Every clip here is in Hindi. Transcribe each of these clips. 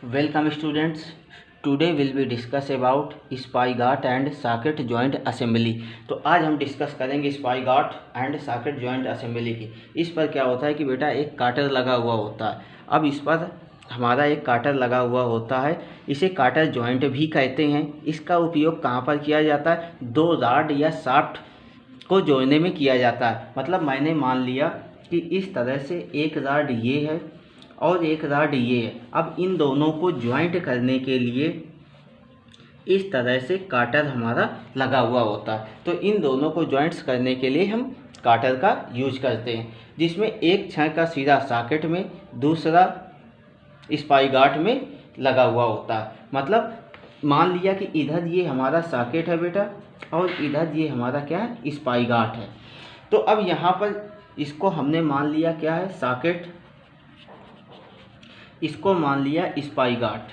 Welcome students. Today will be discuss about SpyGuard and socket joint assembly। तो आज हम डिस्कस करेंगे SpyGuard and socket joint assembly की। इस पर क्या होता है कि बेटा एक काटर लगा हुआ होता है। अब इस पर हमारा एक काटर लगा हुआ होता है, इसे काटर जॉइंट भी कहते हैं। इसका उपयोग कहाँ पर किया जाता है? दो रॉड या शाफ्ट को जोड़ने में किया जाता है। मतलब मैंने मान लिया कि इस तरह से एक रॉड ये है और एक रॉड ये है। अब इन दोनों को ज्वाइंट करने के लिए इस तरह से काटर हमारा लगा हुआ होता है। तो इन दोनों को ज्वाइंट्स करने के लिए हम काटर का यूज करते हैं, जिसमें एक छड़ का सिरा सॉकेट में, दूसरा स्पाईगार्ड में लगा हुआ होता है। मतलब मान लिया कि इधर ये हमारा सॉकेट है बेटा और इधर ये हमारा क्या है? स्पाईगार्ड है। तो अब यहाँ पर इसको हमने मान लिया क्या है? सॉकेट। इसको मान लिया स्पाईगार्ड।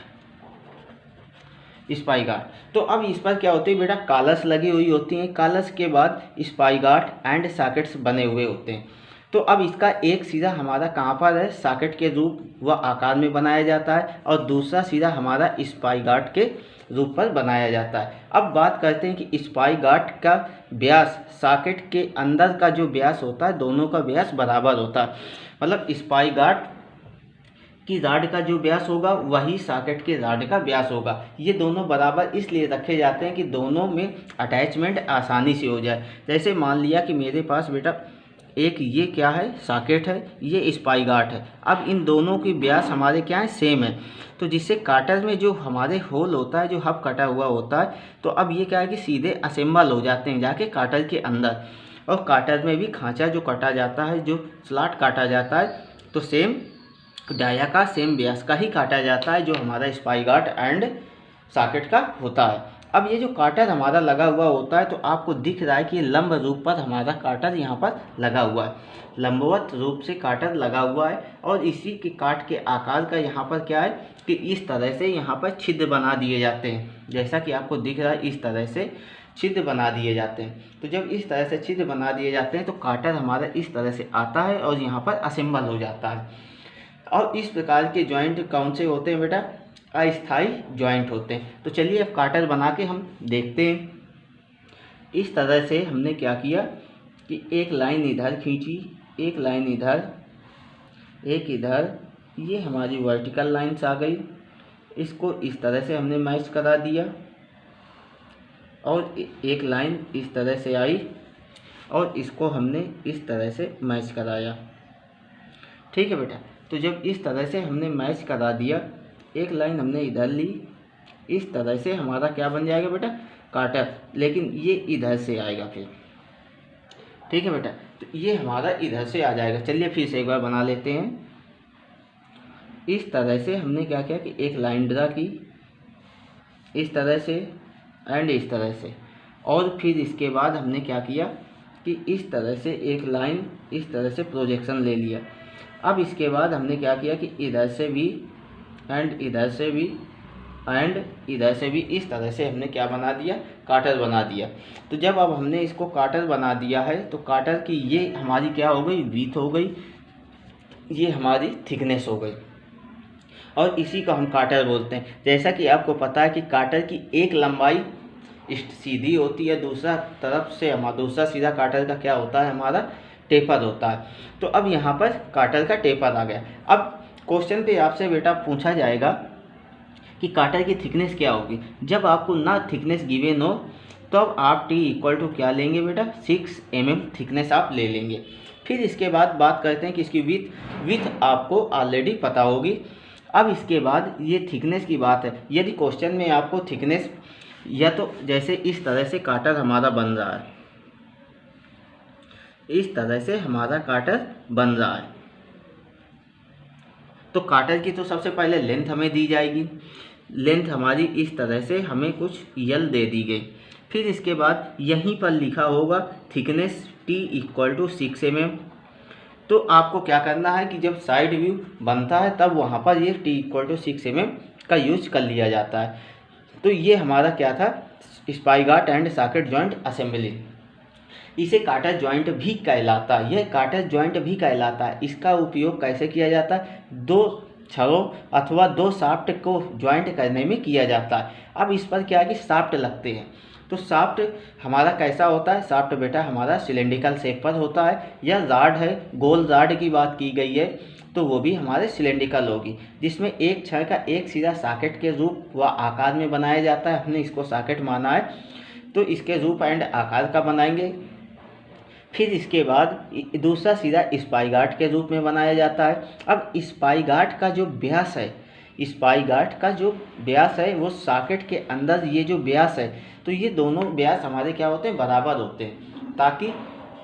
तो अब इस पर क्या होती है बेटा? कालस लगी हुई होती हैं। कालस के बाद स्पाईगार्ड एंड सॉकेट्स बने हुए होते हैं। तो अब इसका एक सिरा हमारा कहाँ पर है? सॉकेट के रूप व आकार में बनाया जाता है और दूसरा सिरा हमारा स्पाईगार्ड के रूप पर बनाया जाता है। अब बात करते हैं कि स्पाईगार्ड का व्यास सॉकेट के अंदर का जो व्यास होता है, दोनों का व्यास बराबर होता है। मतलब स्पाईगार्ड कि रॉड का जो व्यास होगा वही सॉकेट के रॉड का व्यास होगा। ये दोनों बराबर इसलिए रखे जाते हैं कि दोनों में अटैचमेंट आसानी से हो जाए। जैसे मान लिया कि मेरे पास बेटा एक ये क्या है? सॉकेट है, ये स्पाईगार्ड है। अब इन दोनों की व्यास हमारे क्या है? सेम है। तो जिससे काटर में जो हमारे होल होता है, जो हब कटा हुआ होता है, तो अब ये क्या है कि सीधे असेंबल हो जाते हैं जाके काटर के अंदर। और काटर में भी खांचा जो कटा जाता है, जो स्लॉट काटा जाता है, तो सेम डाया का सेम व्यास का ही काटा जाता है, जो हमारा स्पाईगार्ड एंड सॉकेट का होता है। अब ये जो काटर हमारा लगा हुआ होता है, तो आपको दिख रहा है कि लंब रूप पर हमारा काटर यहाँ पर लगा हुआ है। लंबवत रूप से काटर लगा हुआ है और इसी के काट के आकार का यहाँ पर क्या है कि इस तरह से यहाँ पर छिद्र बना दिए जाते हैं। जैसा कि आपको दिख रहा है, इस तरह से छिद्र बना दिए जाते हैं। तो जब इस तरह से छिद्र बना दिए जाते हैं तो काटर हमारा इस तरह से आता है और यहाँ पर असेंबल हो जाता है। और इस प्रकार के जॉइंट कौन से होते हैं बेटा? अस्थाई जॉइंट होते हैं। तो चलिए अब काटर बना के हम देखते हैं। इस तरह से हमने क्या किया कि एक लाइन इधर खींची, एक लाइन इधर, एक इधर, ये हमारी वर्टिकल लाइन्स आ गई। इसको इस तरह से हमने मैच करा दिया और एक लाइन इस तरह से आई और इसको हमने इस तरह से मैच कराया। ठीक है बेटा। तो जब इस तरह से हमने मैच करा दिया, एक लाइन हमने इधर ली, इस तरह से हमारा क्या बन जाएगा बेटा? काटर। लेकिन ये इधर से आएगा फिर। ठीक है बेटा। तो ये हमारा इधर से आ जाएगा। चलिए फिर से एक बार बना लेते हैं। इस तरह से हमने क्या किया कि एक लाइन ड्रा की इस तरह से एंड इस तरह से, और फिर इसके बाद हमने क्या किया कि इस तरह से एक लाइन इस तरह से प्रोजेक्शन ले लिया। अब इसके बाद हमने क्या किया कि इधर से भी एंड इधर से भी एंड इधर से भी, इस तरह से हमने क्या बना दिया? काटर बना दिया। तो जब अब हमने इसको काटर बना दिया है, तो काटर की ये हमारी क्या हो गई? विड्थ हो गई, ये हमारी थिकनेस हो गई और इसी को हम काटर बोलते हैं। जैसा कि आपको पता है कि काटर की एक लंबाई सीधी होती है, दूसरा तरफ से हमारा दूसरा सीधा काटर का क्या होता है? हमारा टेपर होता है। तो अब यहाँ पर काटर का टेपर आ गया। अब क्वेश्चन पे आपसे बेटा पूछा जाएगा कि काटर की थिकनेस क्या होगी। जब आपको ना थिकनेस गिवन हो, तो अब आप टी इक्वल टू क्या लेंगे बेटा? 6 mm थिकनेस आप ले लेंगे। फिर इसके बाद बात करते हैं कि इसकी विथ आपको ऑलरेडी पता होगी। अब इसके बाद ये थिकनेस की बात है। यदि क्वेश्चन में आपको थिकनेस, या तो जैसे इस तरह से काटर हमारा बन रहा है, इस तरह से हमारा काटर बन रहा है, तो काटर की तो सबसे पहले लेंथ हमें दी जाएगी। लेंथ हमारी इस तरह से हमें कुछ यल दे दी गई। फिर इसके बाद यहीं पर लिखा होगा thickness T equal to 6 mm। तो आपको क्या करना है कि जब साइड व्यू बनता है तब वहाँ पर ये टी इक्वल टू 6 mm का यूज कर लिया जाता है। तो ये हमारा क्या था? स्पाईगार्ड एंड सॉकेट जॉइंट असेंबली। इसे काटर जॉइंट भी कहलाता है। यह काटर जॉइंट भी कहलाता है। इसका उपयोग कैसे किया जाता है? दो छड़ों अथवा दो शाफ्ट को ज्वाइंट करने में किया जाता है। अब इस पर क्या है कि शाफ्ट लगते हैं। तो शाफ्ट हमारा कैसा होता है? शाफ्ट बेटा हमारा सिलेंड्रिकल शेप पर होता है, या राड है, गोल राड की बात की गई है तो वो भी हमारे सिलेंड्रिकल होगी, जिसमें एक छड़ का एक सिरा सॉकेट के रूप व आकार में बनाया जाता है। हमने इसको सॉकेट माना है तो इसके रूप एंड आकार का बनाएंगे। फिर इसके बाद दूसरा सिरा स्पाई गार्ड के रूप में बनाया जाता है। अब स्पाई गार्ड का जो व्यास है, स्पाई गार्ड का जो व्यास है वो सॉकेट के अंदर ये जो व्यास है, तो ये दोनों व्यास हमारे क्या होते हैं? बराबर होते हैं, ताकि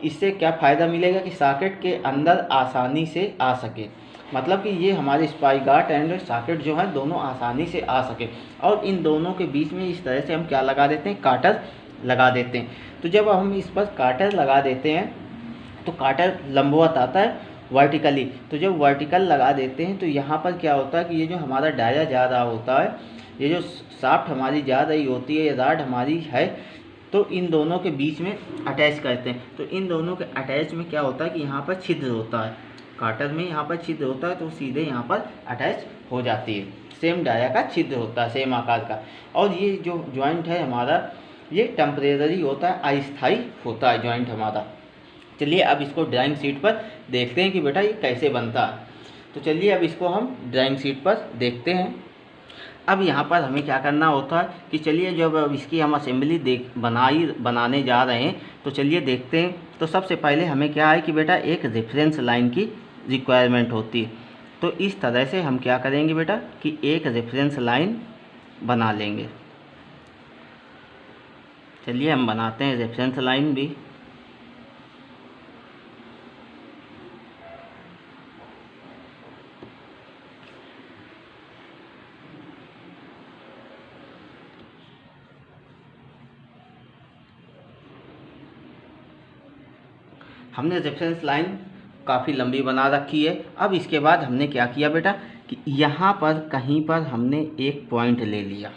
इससे क्या फ़ायदा मिलेगा कि सॉकेट के अंदर आसानी से आ सके। मतलब कि ये हमारे स्पाई गार्ड एंड सॉकेट जो है दोनों आसानी से आ सके। और इन दोनों के बीच में इस तरह से हम क्या लगा देते हैं? काटर लगा देते हैं। तो जब हम इस पर काटर लगा देते हैं तो काटर लंबवत आता है वर्टिकली। तो जब वर्टिकल लगा देते हैं तो यहाँ पर क्या होता है कि ये जो हमारा डाया जा रहा होता है, ये जो शाफ्ट हमारी जा रही होती है, ये राड हमारी है, तो इन दोनों के बीच में अटैच करते हैं। तो इन दोनों के अटैच में क्या होता है कि यहाँ पर छिद्र होता है, काटर में यहाँ पर छिद्र होता है, तो सीधे यहाँ पर अटैच हो जाती है। सेम डाया का छिद्र होता है, सेम आकार का। और ये जो जॉइंट है हमारा, ये टेम्परेरी होता है, अस्थाई होता है जॉइंट हमारा। चलिए अब इसको ड्राइंग शीट पर देखते हैं कि बेटा ये कैसे बनता है। तो चलिए अब इसको हम ड्राइंग शीट पर देखते हैं। अब यहाँ पर हमें क्या करना होता है कि चलिए जब अब इसकी हम असेंबली बनाने जा रहे हैं तो चलिए देखते हैं। तो सबसे पहले हमें क्या है कि बेटा एक रेफरेंस लाइन की रिक्वायरमेंट होती है। तो इस तरह से हम क्या करेंगे बेटा कि एक रेफरेंस लाइन बना लेंगे। चलिए हम बनाते हैं रेफरेंस लाइन भी। हमने रेफरेंस लाइन काफ़ी लंबी बना रखी है। अब इसके बाद हमने क्या किया बेटा कि यहाँ पर कहीं पर हमने एक पॉइंट ले लिया।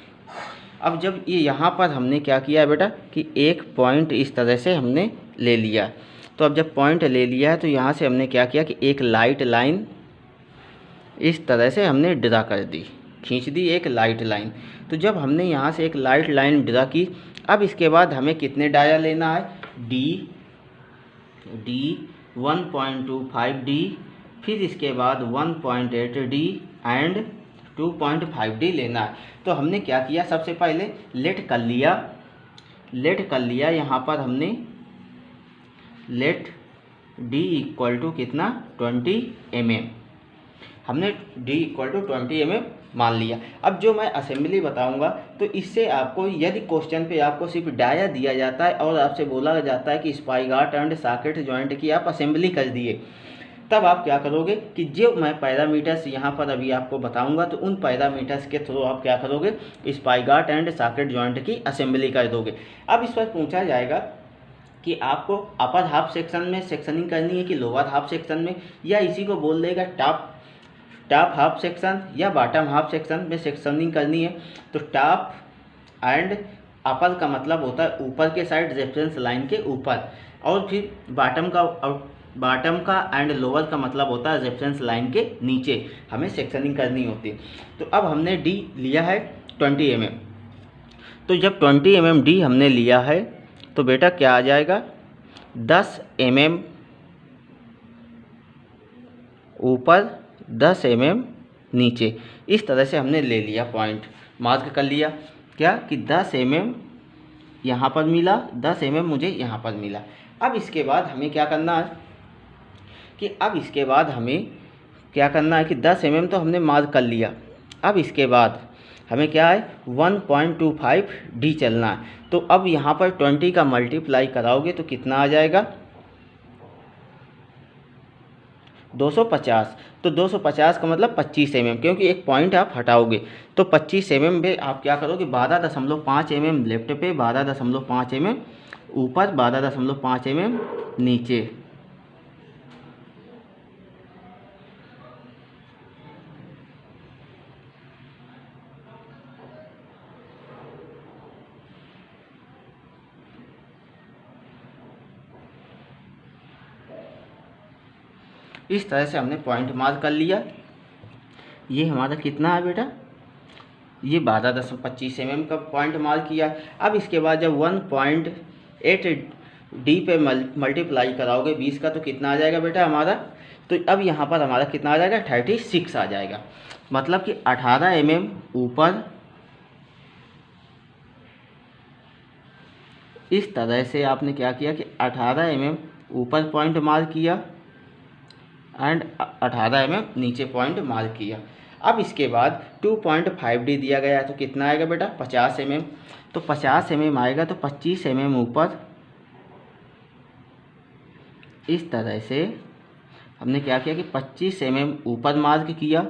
अब जब ये यहाँ पर हमने क्या किया बेटा कि एक पॉइंट इस तरह से हमने ले लिया। तो अब जब पॉइंट ले लिया है तो यहाँ से हमने क्या किया कि एक लाइट लाइन इस तरह से हमने ड्रा कर दी, खींच दी एक लाइट लाइन। तो जब हमने यहाँ से एक लाइट लाइन ड्रा की, अब इसके बाद हमें कितने डाया लेना है? डी 1.25 डी, फिर इसके बाद 1.8 डी एंड 2.5 डी लेना है। तो हमने क्या किया? सबसे पहले लेट कर लिया यहाँ पर हमने लेट डी इक्वल टू कितना? 20 mm। हमने d इक्वल टू 20 mm मान लिया। अब जो मैं असेंबली बताऊंगा तो इससे आपको, यदि क्वेश्चन पे आपको सिर्फ डाया दिया जाता है और आपसे बोला जाता है कि spy guard and socket joint की आप असेंबली कर दिए, तब आप क्या करोगे कि जो मैं पैरामीटर्स यहाँ पर अभी आपको बताऊंगा तो उन पैरामीटर्स के थ्रू आप क्या करोगे? Spy guard and socket joint की असेंबली कर दोगे। अब इस पर पूछा जाएगा कि आपको अपर हाफ सेक्शन में सेक्शनिंग करनी है कि लोअर हाफ सेक्शन में, या इसी को बोल देगा टॉप हाफ सेक्शन या बॉटम हाफ सेक्शन में सेक्शनिंग करनी है। तो टॉप एंड अपर का मतलब होता है ऊपर के साइड रेफरेंस लाइन के ऊपर, और फिर बॉटम का एंड लोअर का मतलब होता है रेफरेंस लाइन के नीचे हमें सेक्शनिंग करनी होती है। तो अब हमने डी लिया है 20 mm। तो जब 20 mm डी हमने लिया है तो बेटा क्या आ जाएगा? 10 mm ऊपर 10 mm नीचे, इस तरह से हमने ले लिया, पॉइंट मार्क कर लिया क्या कि 10 mm यहाँ पर मिला, 10 mm मुझे यहाँ पर मिला। अब इसके बाद हमें क्या करना है कि कि 10 mm तो हमने मार्क कर लिया। अब इसके बाद हमें क्या है? 1.25 डी चलना है। तो अब यहाँ पर 20 का मल्टीप्लाई कराओगे तो कितना आ जाएगा? 250। तो 250 का मतलब 25 mm, क्योंकि एक पॉइंट आप हटाओगे तो 25 mm पे आप क्या करोगे? 12.5 mm लेफ्ट पे, 12.5 mm ऊपर, 12.5 mm नीचे। इस तरह से हमने पॉइंट मार्क कर लिया। ये हमारा कितना है बेटा, ये 12.25 mm का पॉइंट मार्क किया। अब इसके बाद जब 1.8 डी पे मल्टीप्लाई कराओगे 20 का तो कितना आ जाएगा बेटा हमारा, तो अब यहाँ पर हमारा कितना आ जाएगा 36 आ जाएगा। मतलब कि 18 mm ऊपर इस तरह से आपने क्या किया कि 18 mm ऊपर पॉइंट मार्क किया एंड 18 mm नीचे पॉइंट मार्क किया। अब इसके बाद 2.5D दिया गया है तो कितना आएगा बेटा 50 mm, तो 50 mm आएगा तो 25 mm ऊपर इस तरह से हमने क्या किया कि 25 mm ऊपर मार्क किया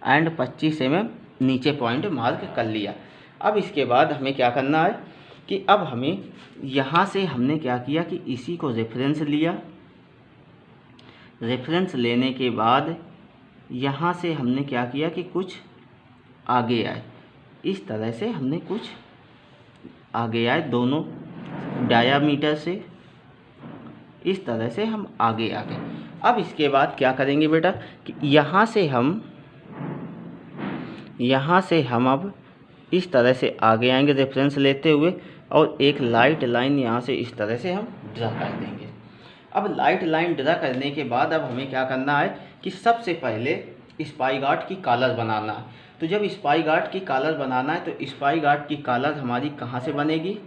एंड 25 mm नीचे पॉइंट मार्क कर लिया। अब इसके बाद हमें क्या करना है कि अब हमें यहाँ से हमने क्या किया कि इसी को रेफरेंस लिया। रेफरेंस लेने के बाद यहाँ से हमने क्या किया कि कुछ आगे आए, इस तरह से हमने कुछ आगे आए दोनों डायामीटर से, इस तरह से हम आगे आ गए। अब इसके बाद क्या करेंगे बेटा कि यहाँ से हम अब इस तरह से आगे आएंगे रेफरेंस लेते हुए और एक लाइट लाइन यहाँ से इस तरह से हम ड्रा कर देंगे। अब लाइट लाइन ड्रा करने के बाद अब हमें क्या करना है कि सबसे पहले स्पाई गार्ड की कॉलर बनाना है। तो जब स्पाई गार्ड की कॉलर बनाना है तो स्पाई गार्ड की कॉलर हमारी कहाँ से बनेगी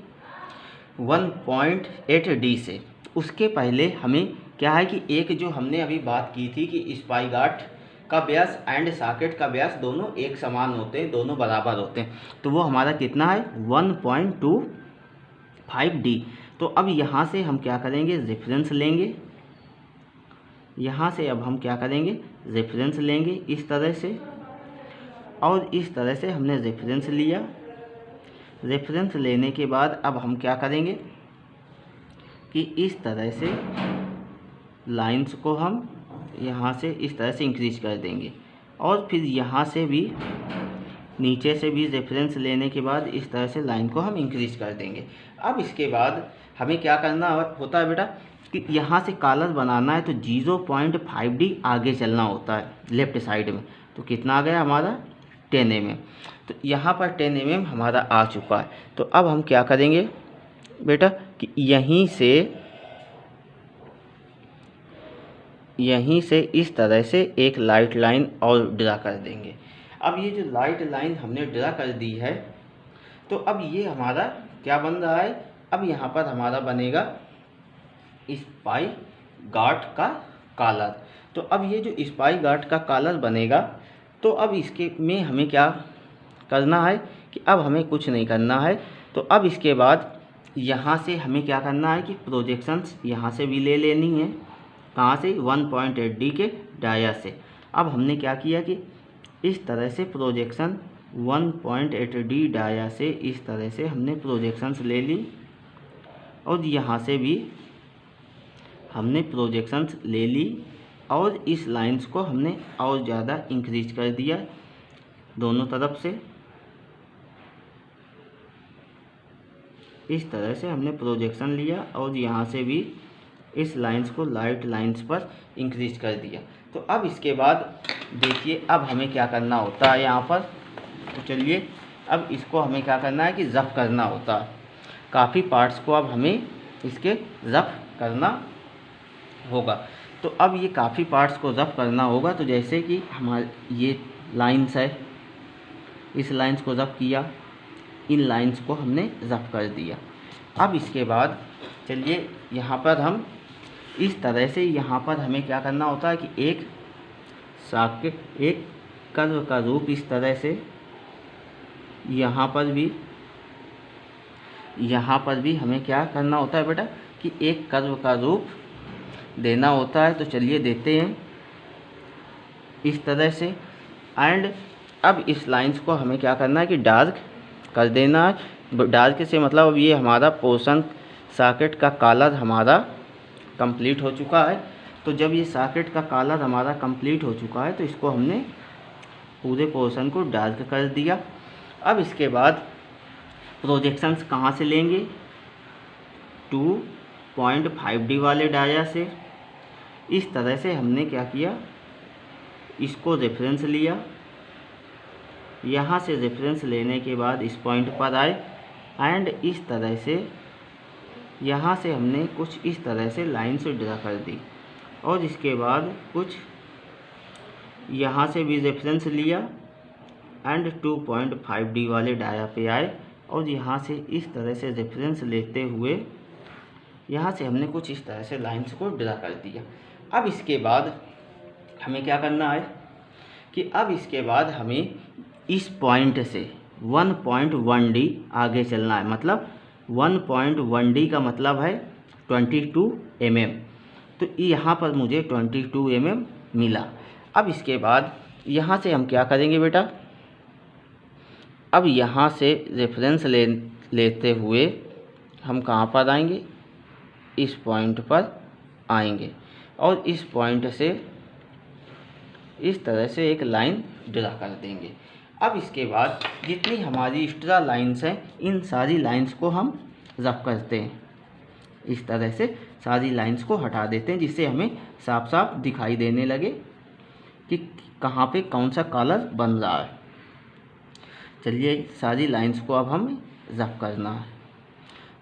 1.8D से। उसके पहले हमें क्या है कि एक जो हमने अभी बात की थी कि स्पाई गार्ड का व्यास एंड सॉकेट का व्यास दोनों एक समान होते हैं, दोनों बराबर होते हैं, तो वो हमारा कितना है 1.25D। तो अब यहाँ से हम क्या करेंगे रेफरेंस लेंगे, यहाँ से अब हम क्या करेंगे रेफरेंस लेंगे इस तरह से, और इस तरह से हमने रेफरेंस लिया। रेफरेंस लेने के बाद अब हम क्या करेंगे कि इस तरह से लाइंस को हम यहाँ से इस तरह से इंक्रीज कर देंगे और फिर यहाँ से भी नीचे से भी रेफरेंस लेने के बाद इस तरह से लाइन को हम इंक्रीज कर देंगे। अब इसके बाद हमें क्या करना होता है बेटा कि यहाँ से कॉलर बनाना है तो 0.5D आगे चलना होता है लेफ़्ट साइड में, तो कितना आ गया हमारा 10 mm। तो यहाँ पर 10 mm हमारा आ चुका है। तो अब हम क्या करेंगे बेटा कि यहीं से इस तरह से एक लाइट लाइन और ड्रा कर देंगे। अब ये जो लाइट लाइन हमने ड्रा कर दी है तो अब ये हमारा क्या बन रहा है, अब यहाँ पर हमारा बनेगा स्पाई गार्ड का कॉलर। तो अब ये जो स्पाई गार्ड का कॉलर बनेगा तो अब इसके में हमें क्या करना है कि अब हमें कुछ नहीं करना है। तो अब इसके बाद यहाँ से हमें क्या करना है कि प्रोजेक्शंस यहाँ से भी ले लेनी है, कहाँ से 1.8D के डाया से। अब हमने क्या किया कि इस तरह से प्रोजेक्शन 1.8D डाया से इस तरह से हमने प्रोजेक्शंस ले ली और यहाँ से भी हमने प्रोजेक्शंस ले ली और इस लाइंस को हमने और ज़्यादा इंक्रीज कर दिया दोनों तरफ से। इस तरह से हमने प्रोजेक्शन लिया और यहाँ से भी इस लाइंस को लाइट लाइंस पर इंक्रीज कर दिया। तो अब इसके बाद देखिए अब हमें क्या करना होता है यहाँ पर, तो चलिए अब इसको हमें क्या करना है कि ज़ब्त करना होता है। काफ़ी पार्ट्स को अब हमें इसके ज़ब्त करना होगा। तो अब ये काफ़ी पार्ट्स को ज़ब्त करना होगा। तो जैसे कि हमारे ये लाइंस है, इस लाइंस को ज़ब्त किया, इन लाइंस को हमने ज़ब्त कर दिया। अब इसके बाद चलिए यहाँ पर हम इस तरह से यहाँ पर हमें क्या करना होता है कि एक सॉकेट एक कर्व का रूप इस तरह से यहाँ पर भी हमें क्या करना होता है बेटा कि एक कर्व का रूप देना होता है। तो चलिए देते हैं इस तरह से। एंड अब इस लाइंस को हमें क्या करना है कि डार्क कर देना है। डार्क से मतलब अब ये हमारा पोर्शन सॉकेट का कॉलर हमारा कंप्लीट हो चुका है। तो जब ये सॉकेट का कॉलर हमारा कंप्लीट हो चुका है तो इसको हमने पूरे पोर्शन को डार्क कर दिया। अब इसके बाद प्रोजेक्शंस कहाँ से लेंगे 2.5D वाले डाया से। इस तरह से हमने क्या किया, इसको रेफरेंस लिया यहाँ से रेफरेंस लेने के बाद इस पॉइंट पर आए एंड इस तरह से यहाँ से हमने कुछ इस तरह से लाइन से ड्रा कर दी और इसके बाद कुछ यहाँ से भी रेफरेंस लिया एंड 2.5D वाले डाया पे आए और यहाँ से इस तरह से रेफरेंस लेते हुए यहाँ से हमने कुछ इस तरह से लाइंस को ड्रा कर दिया। अब इसके बाद हमें क्या करना है कि अब इसके बाद हमें इस पॉइंट से 1.1D आगे चलना है। मतलब 1.1D का मतलब है 22 mm। तो यहाँ पर मुझे 22 mm मिला। अब इसके बाद यहाँ से हम क्या करेंगे बेटा, अब यहाँ से रेफरेंस लेते हुए हम कहाँ पर आएंगे, इस पॉइंट पर आएंगे और इस पॉइंट से इस तरह से एक लाइन ड्रा कर देंगे। अब इसके बाद जितनी हमारी एक्स्ट्रा लाइंस हैं इन सारी लाइंस को हम रफ करते हैं। इस तरह से सारी लाइंस को हटा देते हैं जिससे हमें साफ साफ दिखाई देने लगे कि कहाँ पे कौन सा कलर बन रहा है। चलिए सारी लाइंस को अब हमें रफ करना है।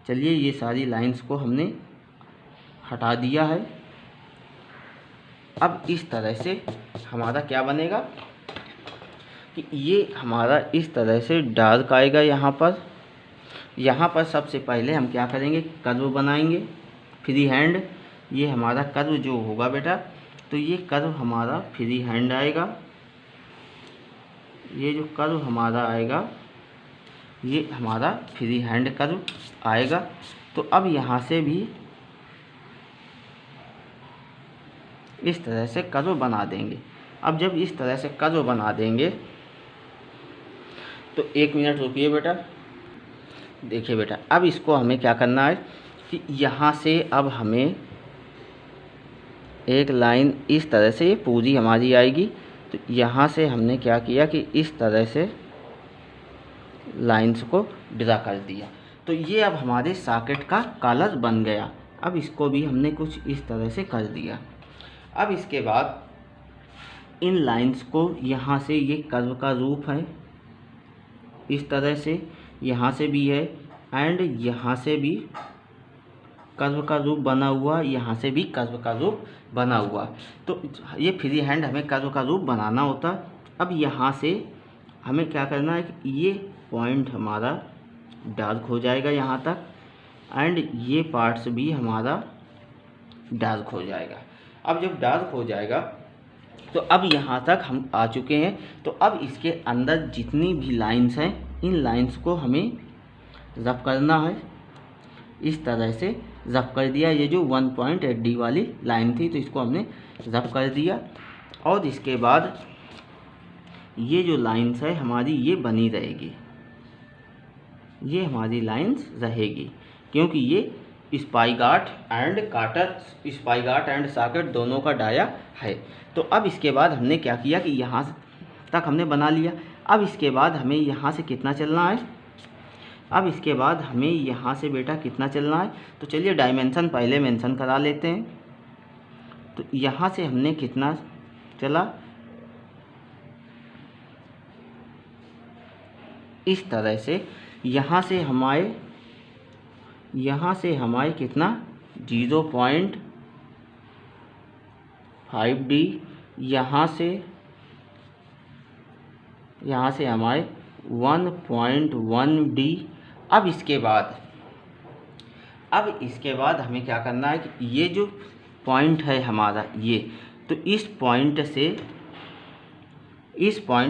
चलिए ये सारी लाइंस को हमने हटा दिया है। अब इस तरह से हमारा क्या बनेगा कि ये हमारा इस तरह से डार्क आएगा। यहाँ पर सबसे पहले हम क्या करेंगे, कर्व बनाएंगे फ्री हैंड। ये हमारा कर्व जो होगा बेटा, तो ये कर्व हमारा फ्री हैंड आएगा। ये जो कर्व हमारा आएगा ये हमारा फ्री हैंड कर्व आएगा। तो अब यहाँ से भी इस तरह से कर्व बना देंगे। अब जब इस तरह से कर्व बना देंगे तो 1 मिनट रुकिए बेटा। देखिए बेटा, अब इसको हमें क्या करना है कि यहाँ से अब हमें एक लाइन इस तरह से पूरी हमारी आएगी। तो यहाँ से हमने क्या किया कि इस तरह से लाइंस को ड्रा कर दिया। तो ये अब हमारे सॉकेट का कलर बन गया। अब इसको भी हमने कुछ इस तरह से कर दिया। अब इसके बाद इन लाइंस को यहाँ से, ये कर्व का रूप है इस तरह से, यहाँ से भी है एंड यहाँ से भी कर्व का रूप बना हुआ, यहाँ से भी कर्व का रूप बना हुआ। तो ये फ्री हैंड हमें कर्व का रूप बनाना होता। अब यहाँ से हमें क्या करना है कि ये पॉइंट हमारा डार्क हो जाएगा यहाँ तक एंड ये पार्ट्स भी हमारा डार्क हो जाएगा। अब जब डार्क हो जाएगा तो अब यहाँ तक हम आ चुके हैं। तो अब इसके अंदर जितनी भी लाइंस हैं इन लाइंस को हमें रफ करना है। इस तरह से रफ कर दिया। ये जो 1.8D वाली लाइन थी तो इसको हमने रफ कर दिया और इसके बाद ये जो लाइंस है हमारी ये बनी रहेगी। ये हमारी लाइंस रहेगी क्योंकि ये स्पाईगार्ट एंड सॉकेट दोनों का डाया है। तो अब इसके बाद हमने क्या किया कि यहाँ तक हमने बना लिया। अब इसके बाद हमें यहाँ से कितना चलना है, अब इसके बाद हमें यहाँ से बेटा कितना चलना है। तो चलिए डायमेंशन पहले मेंशन करा लेते हैं। तो यहाँ से हमने कितना चला, इस तरह से यहाँ से हमारे कितना 0.5D, यहाँ से हमारे 1.1D। अब इसके बाद हमें क्या करना है कि ये जो पॉइंट है हमारा ये, तो इस पॉइंट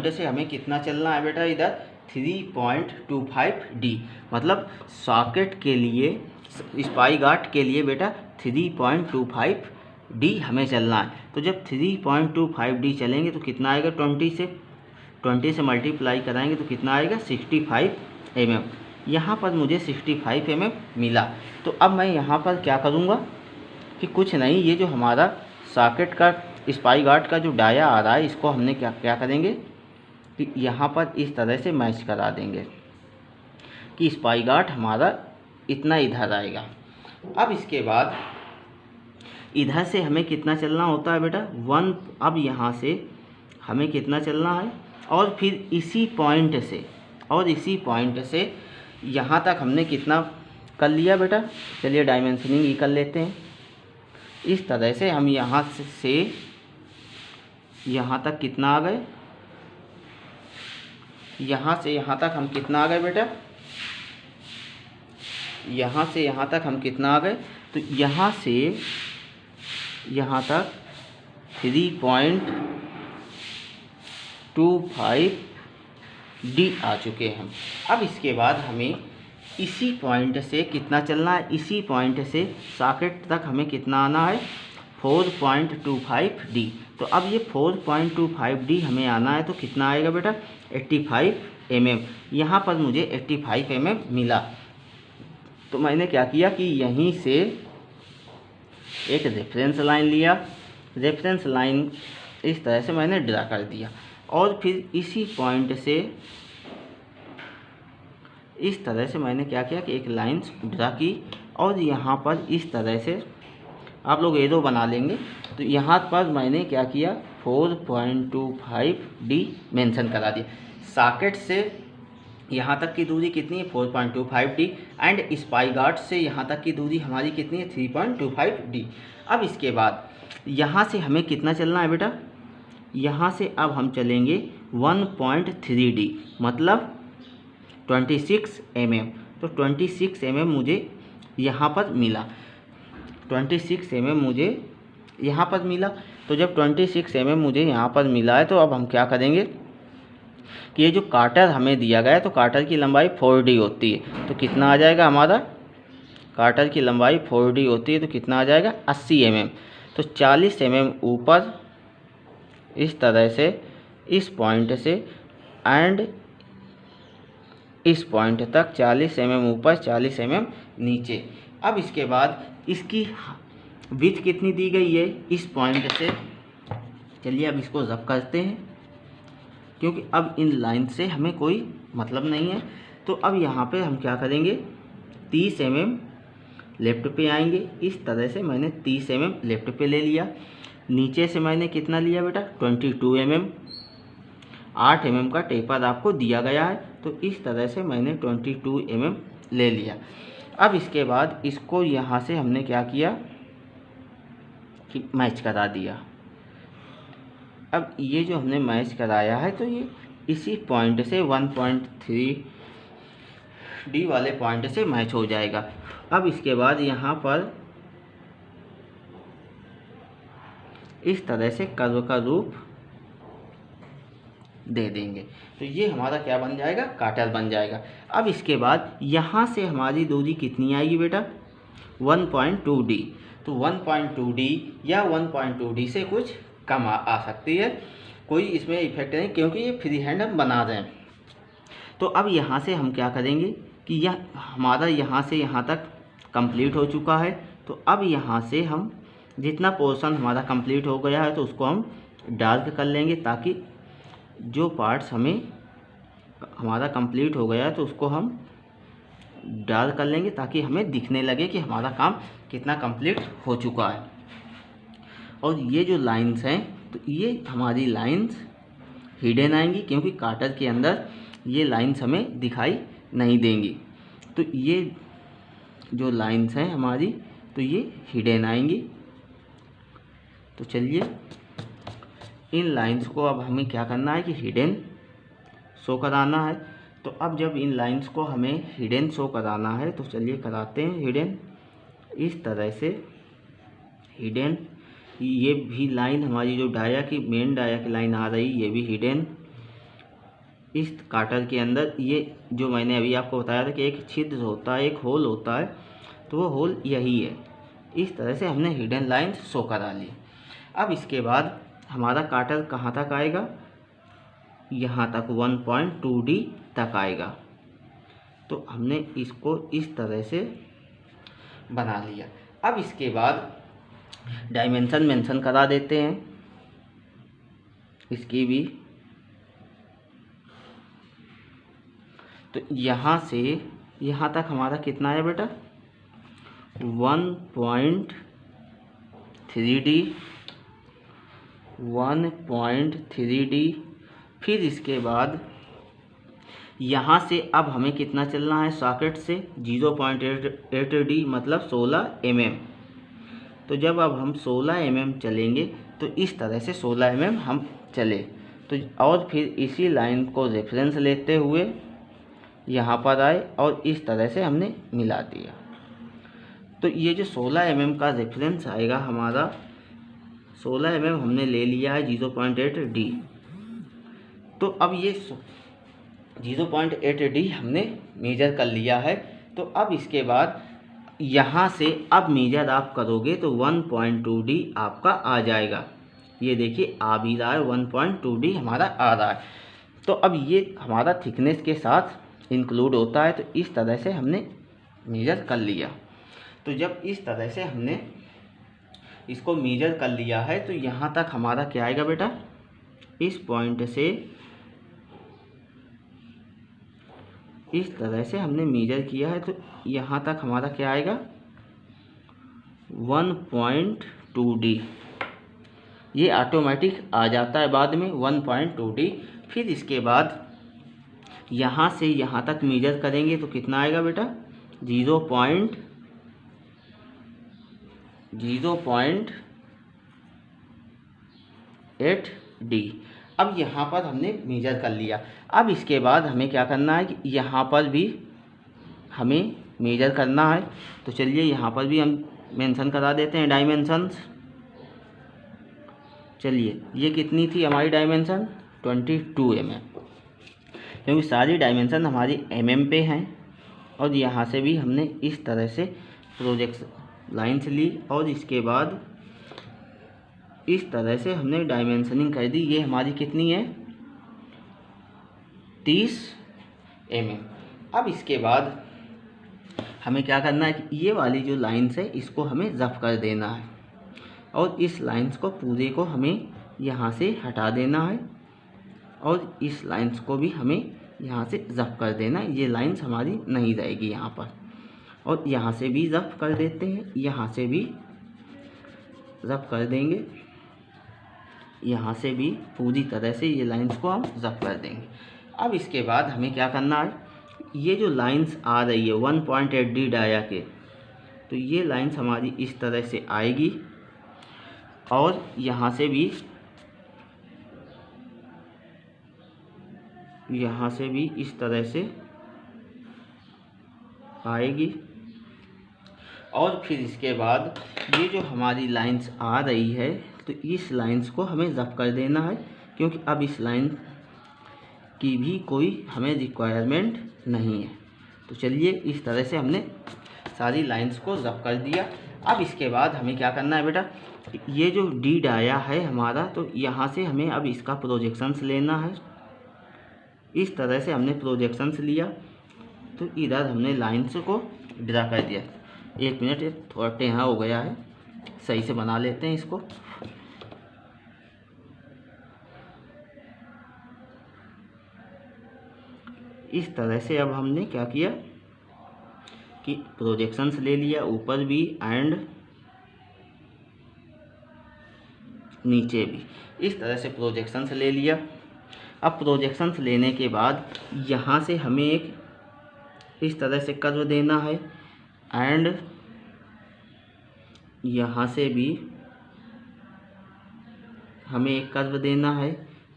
से हमें कितना चलना है बेटा, इधर 3.25D। मतलब सॉकेट के लिए, स्पाईगार्ट के लिए बेटा 3.25D हमें चलना है। तो जब 3.25D चलेंगे तो कितना आएगा, 20 से मल्टीप्लाई कराएंगे तो कितना आएगा 65 mm। यहाँ पर मुझे 65 mm मिला। तो अब मैं यहाँ पर क्या करूँगा कि कुछ नहीं, ये जो हमारा सॉकेट का स्पाईगार्ट का जो डाया आ रहा है इसको हमने क्या करेंगे कि यहाँ पर इस तरह से मैच करा देंगे कि स्पाईगार्ट हमारा इतना इधर आएगा। अब इसके बाद इधर से हमें कितना चलना होता है बेटा 1। अब यहाँ से हमें कितना चलना है और फिर इसी पॉइंट से यहाँ तक हमने कितना कर लिया बेटा, चलिए डायमेंशनिंग ही कर लेते हैं। इस तरह से हम यहाँ से यहाँ तक कितना आ गए, यहाँ से यहाँ तक हम कितना आ गए बेटा, यहाँ से यहाँ तक हम कितना आ गए, तो यहाँ से यहाँ तक 3.25D आ चुके हैं हम। अब इसके बाद हमें इसी पॉइंट से कितना चलना है, इसी पॉइंट से सॉकेट तक हमें कितना आना है, 4.25D। तो अब ये 4.25D हमें आना है, तो कितना आएगा बेटा, 85 mm। यहाँ पर मुझे 85 mm मिला, तो मैंने क्या किया कि यहीं से एक रेफरेंस लाइन लिया, रेफरेंस लाइन इस तरह से मैंने ड्रा कर दिया, और फिर इसी पॉइंट से इस तरह से मैंने क्या किया कि एक लाइन ड्रा की, और यहाँ पर इस तरह से आप लोग एरो बना लेंगे। तो यहाँ पर मैंने क्या किया, 4.25D मेंशन करा दिया। सॉकेट से यहाँ तक की दूरी कितनी है, 4.25D, एंड स्पाई गार्ड से यहाँ तक की दूरी हमारी कितनी है, 3.25D। अब इसके बाद यहाँ से हमें कितना चलना है बेटा, यहाँ से अब हम चलेंगे 1.3D, मतलब 26 mm। तो 26 mm मुझे यहाँ पर मिला, 26 mm मुझे यहाँ पर मिला। तो जब 26 mm मुझे यहाँ पर मिला है, तो अब हम क्या करेंगे कि ये जो काटर हमें दिया गया है, तो काटर की लंबाई 4D होती है, तो कितना आ जाएगा हमारा, काटर की लंबाई 4D होती है, तो कितना आ जाएगा, 80 mm। तो 40 mm ऊपर इस तरह से, इस पॉइंट से एंड इस पॉइंट तक 40 mm ऊपर, 40 mm नीचे। अब इसके बाद इसकी विड्थ कितनी दी गई है इस पॉइंट से, चलिए अब इसको रब करते हैं, क्योंकि अब इन लाइन से हमें कोई मतलब नहीं है। तो अब यहाँ पे हम क्या करेंगे, 30 mm लेफ़्ट पे आएंगे, इस तरह से मैंने 30 mm लेफ़्ट पे ले लिया। नीचे से मैंने कितना लिया बेटा, 22 mm, 8 mm का टेपर आपको दिया गया है, तो इस तरह से मैंने 22 mm ले लिया। अब इसके बाद इसको यहाँ से हमने क्या किया कि मैच करा दिया। अब ये जो हमने मैच कराया है, तो ये इसी पॉइंट से 1.3D वाले पॉइंट से मैच हो जाएगा। अब इसके बाद यहाँ पर इस तरह से कर्व का रूप दे देंगे, तो ये हमारा क्या बन जाएगा, काटर बन जाएगा। अब इसके बाद यहाँ से हमारी दूरी कितनी आएगी बेटा, 1.2D। तो 1.2D या 1.2D से कुछ कम आ सकती है, कोई इसमें इफेक्ट नहीं, क्योंकि ये फ्री हैंड हम बना रहे हैं। तो अब यहाँ से हम क्या करेंगे कि यह हमारा यहाँ से यहाँ तक कंप्लीट हो चुका है। तो अब यहाँ से हम जितना पोर्शन हमारा कंप्लीट हो गया है, तो उसको हम डार्क कर लेंगे, ताकि जो पार्ट्स हमें हमारा कंप्लीट हो गया है, तो उसको हम डार्क कर लेंगे, ताकि हमें दिखने लगे कि हमारा काम कितना कंप्लीट हो चुका है। और ये जो लाइंस हैं, तो ये हमारी लाइंस हिडन आएंगी, क्योंकि काटर के अंदर ये लाइंस हमें दिखाई नहीं देंगी। तो ये जो लाइंस हैं हमारी, तो ये हिडन आएंगी। तो चलिए इन लाइंस को अब हमें क्या करना है कि हिडन शो कराना है। तो अब जब इन लाइंस को हमें हिडन शो कराना है, तो चलिए कराते हैं हिडन। इस तरह से हिडन, ये भी लाइन हमारी जो डाया की मेन डाया की लाइन आ रही, ये भी हिडन। इस काटर के अंदर ये जो मैंने अभी आपको बताया था कि एक छिद्र होता है, एक होल होता है, तो वो होल यही है। इस तरह से हमने हिडन लाइन शो करा ली। अब इसके बाद हमारा काटर कहाँ तक आएगा, यहाँ तक 1.2D तक आएगा। तो हमने इसको इस तरह से बना लिया। अब इसके बाद डायमेंशन मेंशन करा देते हैं इसकी भी। तो यहाँ से यहाँ तक हमारा कितना आया बेटा, 1.3D, 1.3D, फिर इसके बाद यहाँ से अब हमें कितना चलना है, सॉकेट से 0.8D मतलब 16 mm। तो जब अब हम 16 mm चलेंगे तो इस तरह से 16 mm हम चले, तो और फिर इसी लाइन को रेफरेंस लेते हुए यहाँ पर आए और इस तरह से हमने मिला दिया। तो ये जो 16 mm का रेफरेंस आएगा हमारा, 16 mm हमने ले लिया है 0.8D। तो अब ये 0.8D हमने मेजर कर लिया है। तो अब इसके बाद यहाँ से अब मेजर आप करोगे तो 1.2D आपका आ जाएगा। ये देखिए आ भी रहा है, 1.2D हमारा आ रहा है। तो अब ये हमारा थिकनेस के साथ इंक्लूड होता है। तो इस तरह से हमने मेजर कर लिया। तो जब इस तरह से हमने इसको मेजर कर लिया है तो यहाँ तक हमारा क्या आएगा बेटा, इस पॉइंट से इस तरह से हमने मेजर किया है तो यहाँ तक हमारा क्या आएगा, 1.2D। ये ऑटोमेटिक आ जाता है बाद में 1.2D। फिर इसके बाद यहाँ से यहाँ तक मेजर करेंगे तो कितना आएगा बेटा, 0.8D। अब यहाँ पर हमने मेजर कर लिया। अब इसके बाद हमें क्या करना है कि यहाँ पर भी हमें मेजर करना है। तो चलिए यहाँ पर भी हम मेंशन करा देते हैं डायमेंशंस। चलिए ये कितनी थी हमारी डायमेंशन, 22 mm, क्योंकि सारी डायमेंशन हमारी mm पे हैं। और यहाँ से भी हमने इस तरह से प्रोजेक्शन लाइन्स ली और इसके बाद इस तरह से हमने डायमेंशनिंग कर दी। ये हमारी कितनी है, 30 mm। अब इसके बाद हमें क्या करना है कि ये वाली जो लाइन्स है इसको हमें रफ कर देना है और इस लाइन्स को पूरे को हमें यहाँ से हटा देना है और इस लाइन्स को भी हमें यहाँ से रफ कर देना है। ये लाइन्स हमारी नहीं रहेगी यहाँ पर। और यहाँ से भी रफ कर देते हैं, यहाँ से भी रफ कर देंगे, यहाँ से भी पूरी तरह से ये लाइन्स को हम रफ कर देंगे। अब इसके बाद हमें क्या करना है, ये जो लाइन्स आ रही है 1.8D डाया के, तो ये लाइन्स हमारी इस तरह से आएगी और यहाँ से भी इस तरह से आएगी। और फिर इसके बाद ये जो हमारी लाइन्स आ रही है तो इस लाइन्स को हमें रफ कर देना है, क्योंकि अब इस लाइन की भी कोई हमें रिक्वायरमेंट नहीं है। तो चलिए इस तरह से हमने सारी लाइन्स को रफ कर दिया। अब इसके बाद हमें क्या करना है बेटा, ये जो डी डाया है हमारा, तो यहाँ से हमें अब इसका प्रोजेक्शंस लेना है। इस तरह से हमने प्रोजेक्शंस लिया तो इधर हमने लाइन्स को ड्रा कर दिया। एक मिनट, थोड़ा टेढ़ा हो गया है, सही से बना लेते हैं इसको। इस तरह से अब हमने क्या किया कि प्रोजेक्शंस ले लिया, ऊपर भी एंड नीचे भी इस तरह से प्रोजेक्शंस ले लिया। अब प्रोजेक्शंस लेने के बाद यहाँ से हमें एक इस तरह से कर्व देना है एंड यहाँ से भी हमें एक कर्व देना है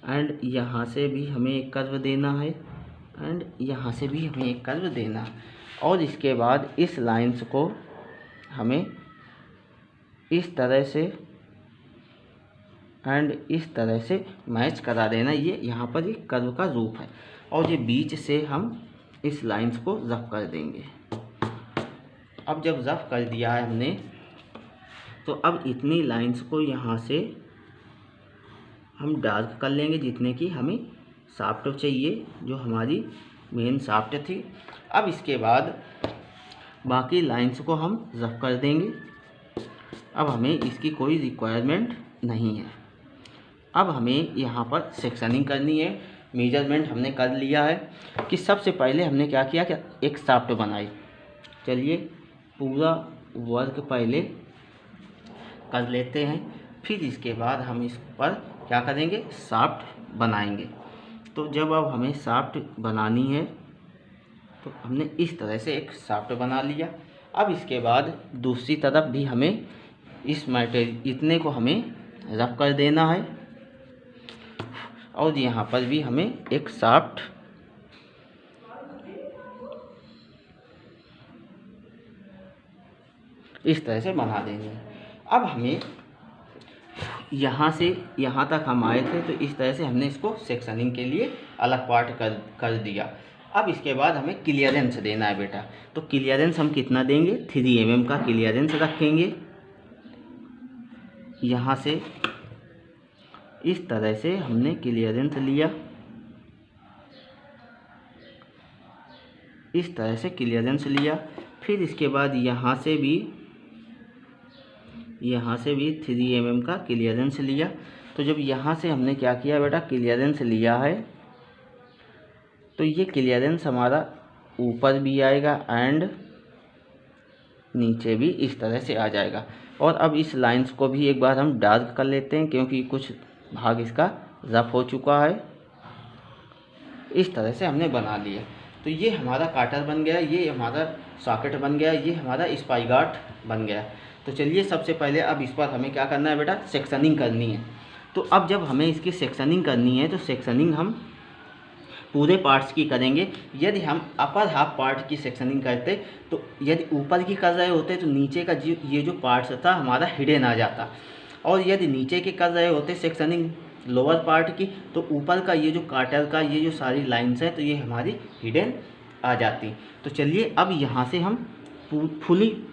एंड यहाँ से भी हमें एक कर्व देना है एंड यहाँ से भी हमें एक कर्व देना है। और इसके बाद इस लाइंस को हमें इस तरह से एंड इस तरह से मैच करा देना। ये यहाँ पर एक कर्व का रूप है और ये बीच से हम इस लाइंस को रफ कर देंगे। अब जब रफ कर दिया है हमने, तो अब इतनी लाइंस को यहाँ से हम डार्क कर लेंगे जितने की हमें शाफ्ट चाहिए, जो हमारी मेन शाफ्ट थी। अब इसके बाद बाकी लाइंस को हम रफ कर देंगे। अब हमें इसकी कोई रिक्वायरमेंट नहीं है। अब हमें यहाँ पर सेक्शनिंग करनी है। मेजरमेंट हमने कर लिया है कि सबसे पहले हमने क्या किया कि एक शाफ्ट बनाई। चलिए पूरा वर्क पहले कर लेते हैं, फिर इसके बाद हम इस पर क्या करेंगे, शाफ्ट बनाएंगे। तो जब अब हमें शाफ्ट बनानी है तो हमने इस तरह से एक शाफ्ट बना लिया। अब इसके बाद दूसरी तरफ भी हमें इस मटेरियल इतने को हमें रफ कर देना है और यहाँ पर भी हमें एक शाफ्ट इस तरह से बना देंगे। अब हमें यहाँ से यहाँ तक हम आए थे तो इस तरह से हमने इसको सेक्शनिंग के लिए अलग पार्ट कर दिया। अब इसके बाद हमें क्लियरेंस देना है बेटा। तो क्लियरेंस हम कितना देंगे, 3 mm का क्लियरेंस रखेंगे। यहाँ से इस तरह से हमने क्लियरेंस लिया, इस तरह से क्लियरेंस लिया। फिर इसके बाद यहाँ से भी 3 mm का क्लियरेंस लिया। तो जब यहाँ से हमने क्या किया बेटा, क्लियरेंस लिया है तो ये क्लियरेंस हमारा ऊपर भी आएगा एंड नीचे भी इस तरह से आ जाएगा। और अब इस लाइंस को भी एक बार हम डार्क कर लेते हैं क्योंकि कुछ भाग इसका रफ हो चुका है। इस तरह से हमने बना लिया। तो ये हमारा काटर बन गया, ये हमारा सॉकेट बन गया, ये हमारा स्पाई गार्ड बन गया। तो चलिए सबसे पहले अब इस पर हमें क्या करना है बेटा, सेक्शनिंग करनी है। तो अब जब हमें इसकी सेक्शनिंग करनी है तो सेक्शनिंग हम पूरे पार्ट्स की करेंगे। यदि हम अपर हाफ पार्ट की सेक्शनिंग करते तो यदि ऊपर की कर रहे होते तो नीचे का ये जो पार्ट्स था हमारा हिडन आ जाता, और यदि नीचे के कर रहे होते सेक्शनिंग लोअर पार्ट की तो ऊपर का ये जो काटर का ये जो सारी लाइंस है तो ये हमारी हिडन आ जाती। तो चलिए अब यहाँ से हम फुली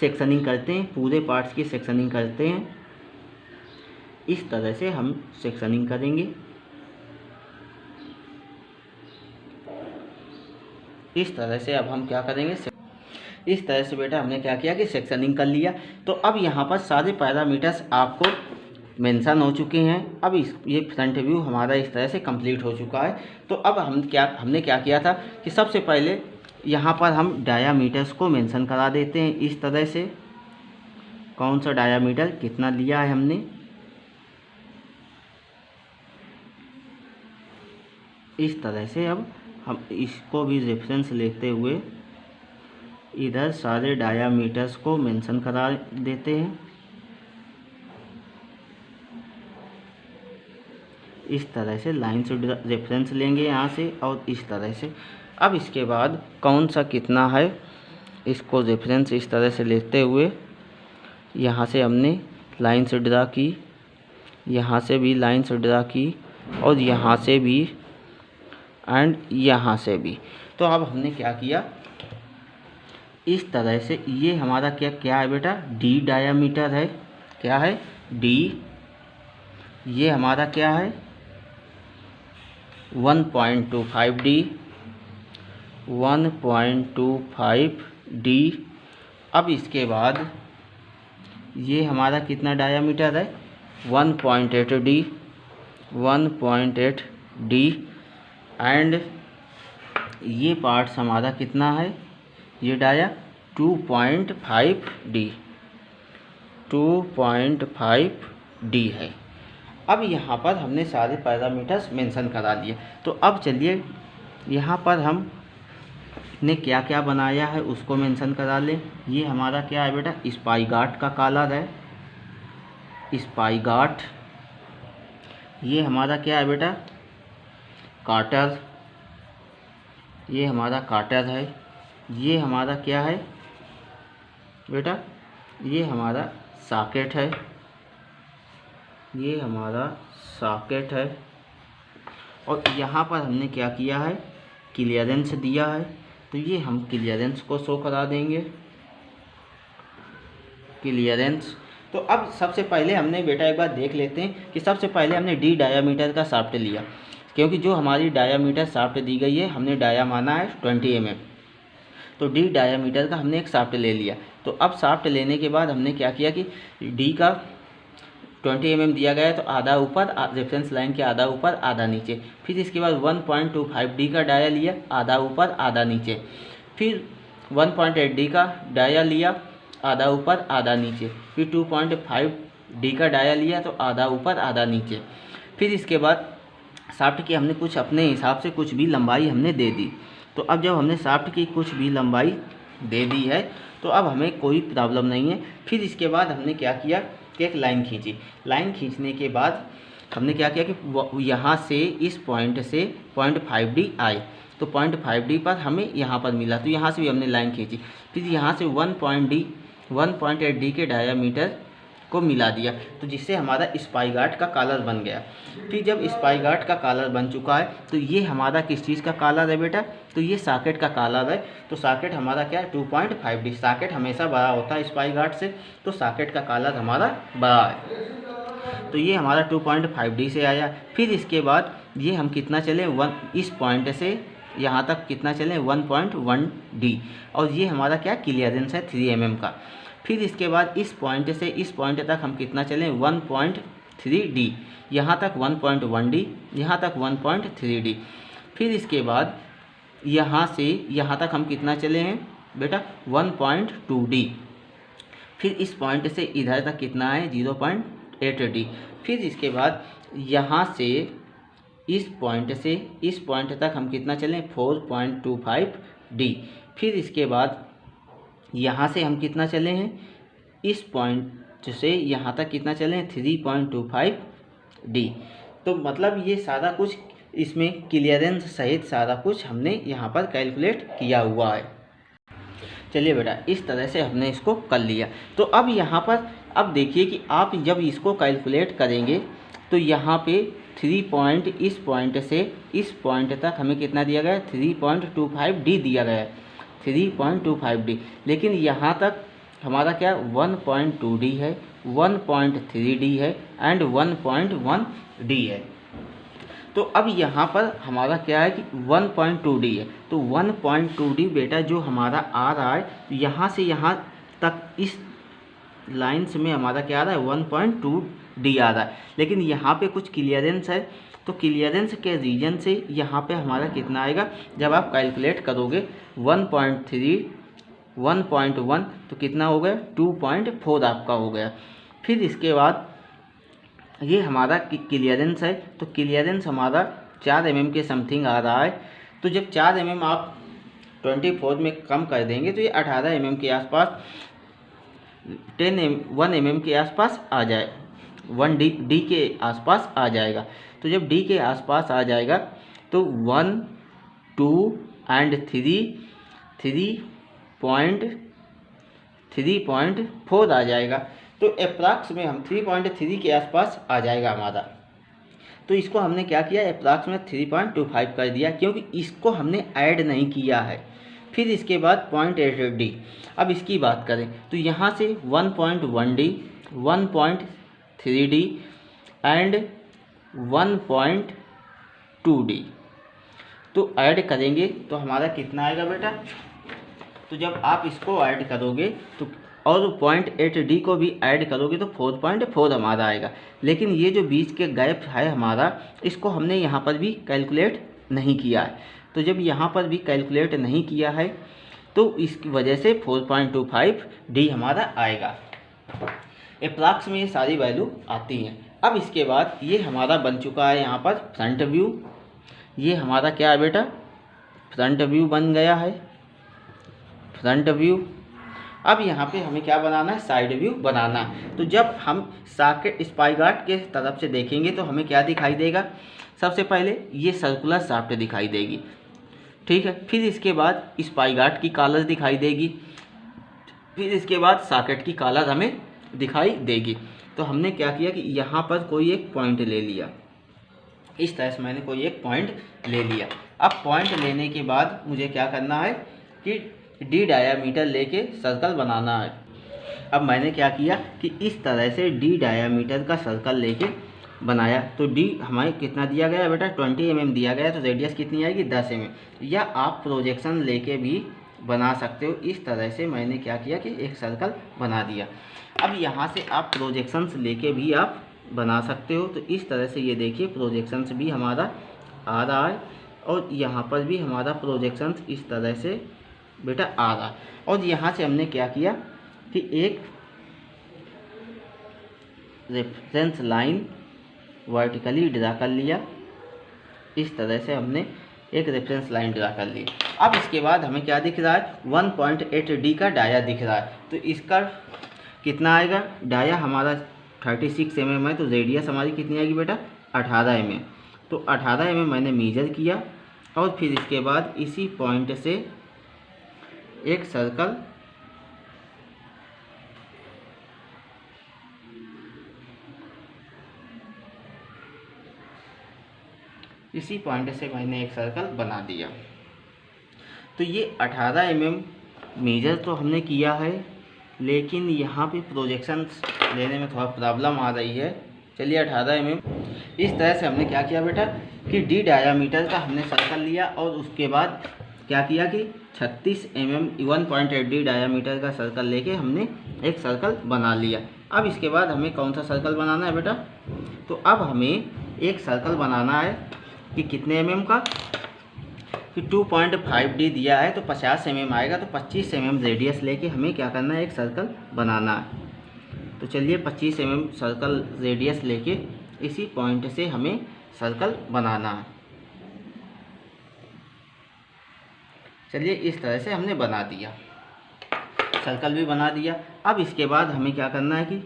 सेक्शनिंग करते हैं, पूरे पार्ट्स की सेक्शनिंग करते हैं। इस तरह से हम सेक्शनिंग करेंगे। इस तरह से अब हम क्या करेंगे, इस तरह से बेटा हमने क्या किया कि सेक्शनिंग कर लिया। तो अब यहाँ पर सारे पैरामीटर्स आपको मेंशन हो चुके हैं। अब ये फ्रंट व्यू हमारा इस तरह से कंप्लीट हो चुका है। तो अब हमने क्या किया था कि सबसे पहले यहाँ पर हम डायामीटर्स को मेंशन करा देते हैं। इस तरह से कौन सा डायामीटर कितना लिया है हमने, इस तरह से अब हम इसको भी रेफरेंस लेते हुए इधर सारे डायामीटर्स को मेंशन करा देते हैं। इस तरह से लाइन से रेफरेंस लेंगे यहाँ से और इस तरह से। अब इसके बाद कौन सा कितना है इसको रेफरेंस इस तरह से लेते हुए यहाँ से हमने लाइन से ड्रा की, यहाँ से भी लाइन से ड्रा की और यहाँ से भी एंड यहाँ से भी। तो अब हमने क्या किया, इस तरह से ये हमारा क्या है बेटा, डी डायामीटर है। क्या है, डी। ये हमारा क्या है 1.25 डी, 1.25 डी। अब इसके बाद ये हमारा कितना डायामीटर है 1.8 डी, 1.8 डी एंड ये पार्ट्स हमारा कितना है, ये डाया 2.5 डी, 2.5 डी है। अब यहाँ पर हमने सारे पैरामीटर्स मेंशन करा दिए। तो अब चलिए यहाँ पर हमने क्या क्या बनाया है उसको मेंशन करा लें। ये हमारा क्या है बेटा, स्पाई गार्ड का कलर है, स्पाई गार्ड। ये हमारा क्या है बेटा, काटर। ये हमारा काटर है। ये हमारा क्या है बेटा, ये हमारा सॉकेट है, ये हमारा सॉकेट है। और यहाँ पर हमने क्या किया है, क्लियरेंस दिया है। तो ये हम क्लियरेंस को शो करा देंगे, क्लियरेंस। तो अब सबसे पहले हमने बेटा एक बार देख लेते हैं कि सबसे पहले हमने डी डायामीटर का शाफ्ट लिया, क्योंकि जो हमारी डायामीटर शाफ्ट दी गई है हमने डाया माना है 20 mm। तो डी डायामीटर का हमने एक शाफ्ट ले लिया। तो अब शाफ्ट लेने के बाद हमने क्या किया कि डी का 20 mm दिया गया है तो आधा ऊपर, रेफरेंस लाइन के आधा ऊपर आधा नीचे। फिर इसके बाद 1.25 डी का डाया लिया, आधा ऊपर आधा नीचे। फिर 1.8 डी का डाया लिया, आधा ऊपर आधा नीचे। फिर 2.5 डी का डाया लिया तो आधा ऊपर आधा नीचे। फिर इसके बाद शाफ्ट की हमने कुछ अपने हिसाब से कुछ भी लंबाई हमने दे दी। तो अब जब हमने शाफ्ट की कुछ भी लंबाई दे दी है तो अब हमें कोई प्रॉब्लम नहीं है। फिर इसके बाद हमने क्या किया कि एक लाइन खींची। लाइन खींचने के बाद हमने क्या किया कि यहाँ से इस पॉइंट से 0.5D आए, तो 0.5D पर हमें यहाँ पर मिला, तो यहाँ से भी हमने लाइन खींची। फिर यहाँ से 1.8D के डायामीटर को मिला दिया, तो जिससे हमारा स्पाई गार्ड का कॉलर बन गया। फिर जब स्पाई गार्ड का कॉलर बन चुका है तो ये हमारा किस चीज़ का कॉलर है बेटा, तो ये सॉकेट का कॉलर है। तो सॉकेट हमारा क्या है 2.5D। सॉकेट हमेशा बड़ा होता है स्पाई गार्ड से, तो सॉकेट का कॉलर हमारा बड़ा है। तो ये हमारा 2.5D से आया। फिर इसके बाद ये हम कितना चले इस पॉइंट से यहाँ तक कितना चले 1.1D, और ये हमारा क्या क्लियरेंस है 3 mm का। फिर इसके बाद इस पॉइंट से इस पॉइंट तक हम कितना चले 1.3D, यहाँ तक 1.1D, यहाँ तक 1.3D। फिर इसके बाद यहाँ से यहाँ तक हम कितना चले हैं बेटा 1.2D। फिर इस पॉइंट से इधर तक कितना है 0.8D। फिर इसके बाद यहाँ से इस पॉइंट से इस पॉइंट तक हम कितना चलें 4.25D। फिर इसके बाद यहाँ से हम कितना चले हैं इस पॉइंट से यहाँ तक कितना चले हैं 3.25D। तो मतलब ये सारा कुछ इसमें क्लियरेंस सहित सारा कुछ हमने यहाँ पर कैलकुलेट किया हुआ है। चलिए बेटा, इस तरह से हमने इसको कर लिया। तो अब यहाँ पर अब देखिए कि आप जब इसको कैलकुलेट करेंगे तो यहाँ पे 3 पॉइंट इस पॉइंट से इस पॉइंट तक हमें कितना दिया गया है 3.25D दिया गया है 3.25D। लेकिन यहाँ तक हमारा क्या 1.2D है, 1.3D है एंड 1.1D है। तो अब यहाँ पर हमारा क्या है कि 1.2D है। तो 1.2D बेटा जो हमारा आ रहा है यहाँ से यहाँ तक इस लाइन्स में हमारा क्या आ रहा है 1.2D आ रहा है। लेकिन यहाँ पे कुछ क्लियरेंस है, तो क्लियरेंस के रीजन से यहाँ पे हमारा कितना आएगा जब आप कैलकुलेट करोगे 1.3 1.1 तो कितना हो गया 2.4 आपका हो गया। फिर इसके बाद ये हमारा क्लियरेंस है, तो क्लियरेंस हमारा 4 mm के समथिंग आ रहा है। तो जब 4 mm आप 24 में कम कर देंगे तो ये 18 mm के आसपास 1 mm के आसपास आ जाए 1D के आसपास आ जाएगा। तो जब D के आसपास आ जाएगा तो 1 2 एंड 3.4 आ जाएगा। तो अप्रॉक्स में हम 3.3 के आसपास आ जाएगा हमारा। तो इसको हमने क्या किया अप्रॉक्स में 3.25 कर दिया क्योंकि इसको हमने ऐड नहीं किया है। फिर इसके बाद 0.8D। अब इसकी बात करें तो यहाँ से 1.1D 1.3D एंड 1.2D तो ऐड करेंगे तो हमारा कितना आएगा बेटा। तो जब आप इसको ऐड करोगे तो और 0.8D को भी ऐड करोगे तो 4.4 हमारा आएगा। लेकिन ये जो बीच के गैप है हमारा इसको हमने यहाँ पर भी कैलकुलेट नहीं किया है। तो जब यहाँ पर भी कैलकुलेट नहीं किया है तो इसकी वजह से 4.25D हमारा आएगा। अप्रॉक्स में ये सारी वैल्यू आती हैं। अब इसके बाद ये हमारा बन चुका है यहाँ पर फ्रंट व्यू। ये हमारा क्या है बेटा फ्रंट व्यू बन गया है फ्रंट व्यू। अब यहाँ पे हमें क्या बनाना है साइड व्यू बनाना है। तो जब हम सॉकेट स्पाई गार्ड के तरफ से देखेंगे तो हमें क्या दिखाई देगा, सबसे पहले ये सर्कुलर शाफ्ट दिखाई देगी, ठीक है। फिर इसके बाद स्पाई गार्ड की कॉलर दिखाई देगी, फिर इसके बाद सॉकेट की कॉलर हमें दिखाई देगी। तो हमने क्या किया कि यहाँ पर कोई एक पॉइंट ले लिया, इस तरह से मैंने कोई एक पॉइंट ले लिया। अब पॉइंट लेने के बाद मुझे क्या करना है कि D डायामीटर लेके सर्कल बनाना है। अब मैंने क्या किया कि इस तरह से D डायामीटर का सर्कल लेके बनाया। तो D हमें कितना दिया गया बेटा 20 mm दिया गया, तो रेडियस कितनी आएगी 10 mm। या आप प्रोजेक्शन लेके भी बना सकते हो। इस तरह से मैंने क्या किया कि एक सर्कल बना दिया। अब यहाँ से आप प्रोजेक्शंस लेके भी आप बना सकते हो। तो इस तरह से ये देखिए प्रोजेक्शंस भी हमारा आ रहा है और यहाँ पर भी हमारा प्रोजेक्शंस इस तरह से बेटा आ रहा है। और यहाँ से हमने क्या किया कि एक रेफरेंस लाइन वर्टिकली ड्रा कर लिया, इस तरह से हमने एक रेफरेंस लाइन ड्रा कर ली। अब इसके बाद हमें क्या दिख रहा है, 1.8 डी का डाया दिख रहा है। तो इसका कितना आएगा, डाया हमारा 36 mm है, तो रेडियस हमारी कितनी आएगी बेटा, 18 mm। तो 18 mm मैंने मेजर किया और फिर इसके बाद इसी पॉइंट से एक सर्कल मैंने एक सर्कल बना दिया। तो ये 18 mm मेजर तो हमने किया है, लेकिन यहाँ पे प्रोजेक्शंस लेने में थोड़ा प्रॉब्लम आ रही है। चलिए 18 mm इस तरह से हमने क्या किया बेटा कि डी डायामीटर का हमने सर्कल लिया और उसके बाद क्या किया कि 36 mm 1.8 डी डायामीटर का सर्कल लेके हमने एक सर्कल बना लिया। अब इसके बाद हमें कौन सा सर्कल बनाना है बेटा, तो अब हमें एक सर्कल बनाना है कि कितने mm का, कि 2.5 डी दिया है तो 50 mm आएगा, तो 25 mm रेडियस लेके हमें क्या करना है, एक सर्कल बनाना है। तो चलिए 25 mm सर्कल रेडियस लेके इसी पॉइंट से हमें सर्कल बनाना है। चलिए इस तरह से हमने बना दिया, सर्कल भी बना दिया। अब इसके बाद हमें क्या करना है कि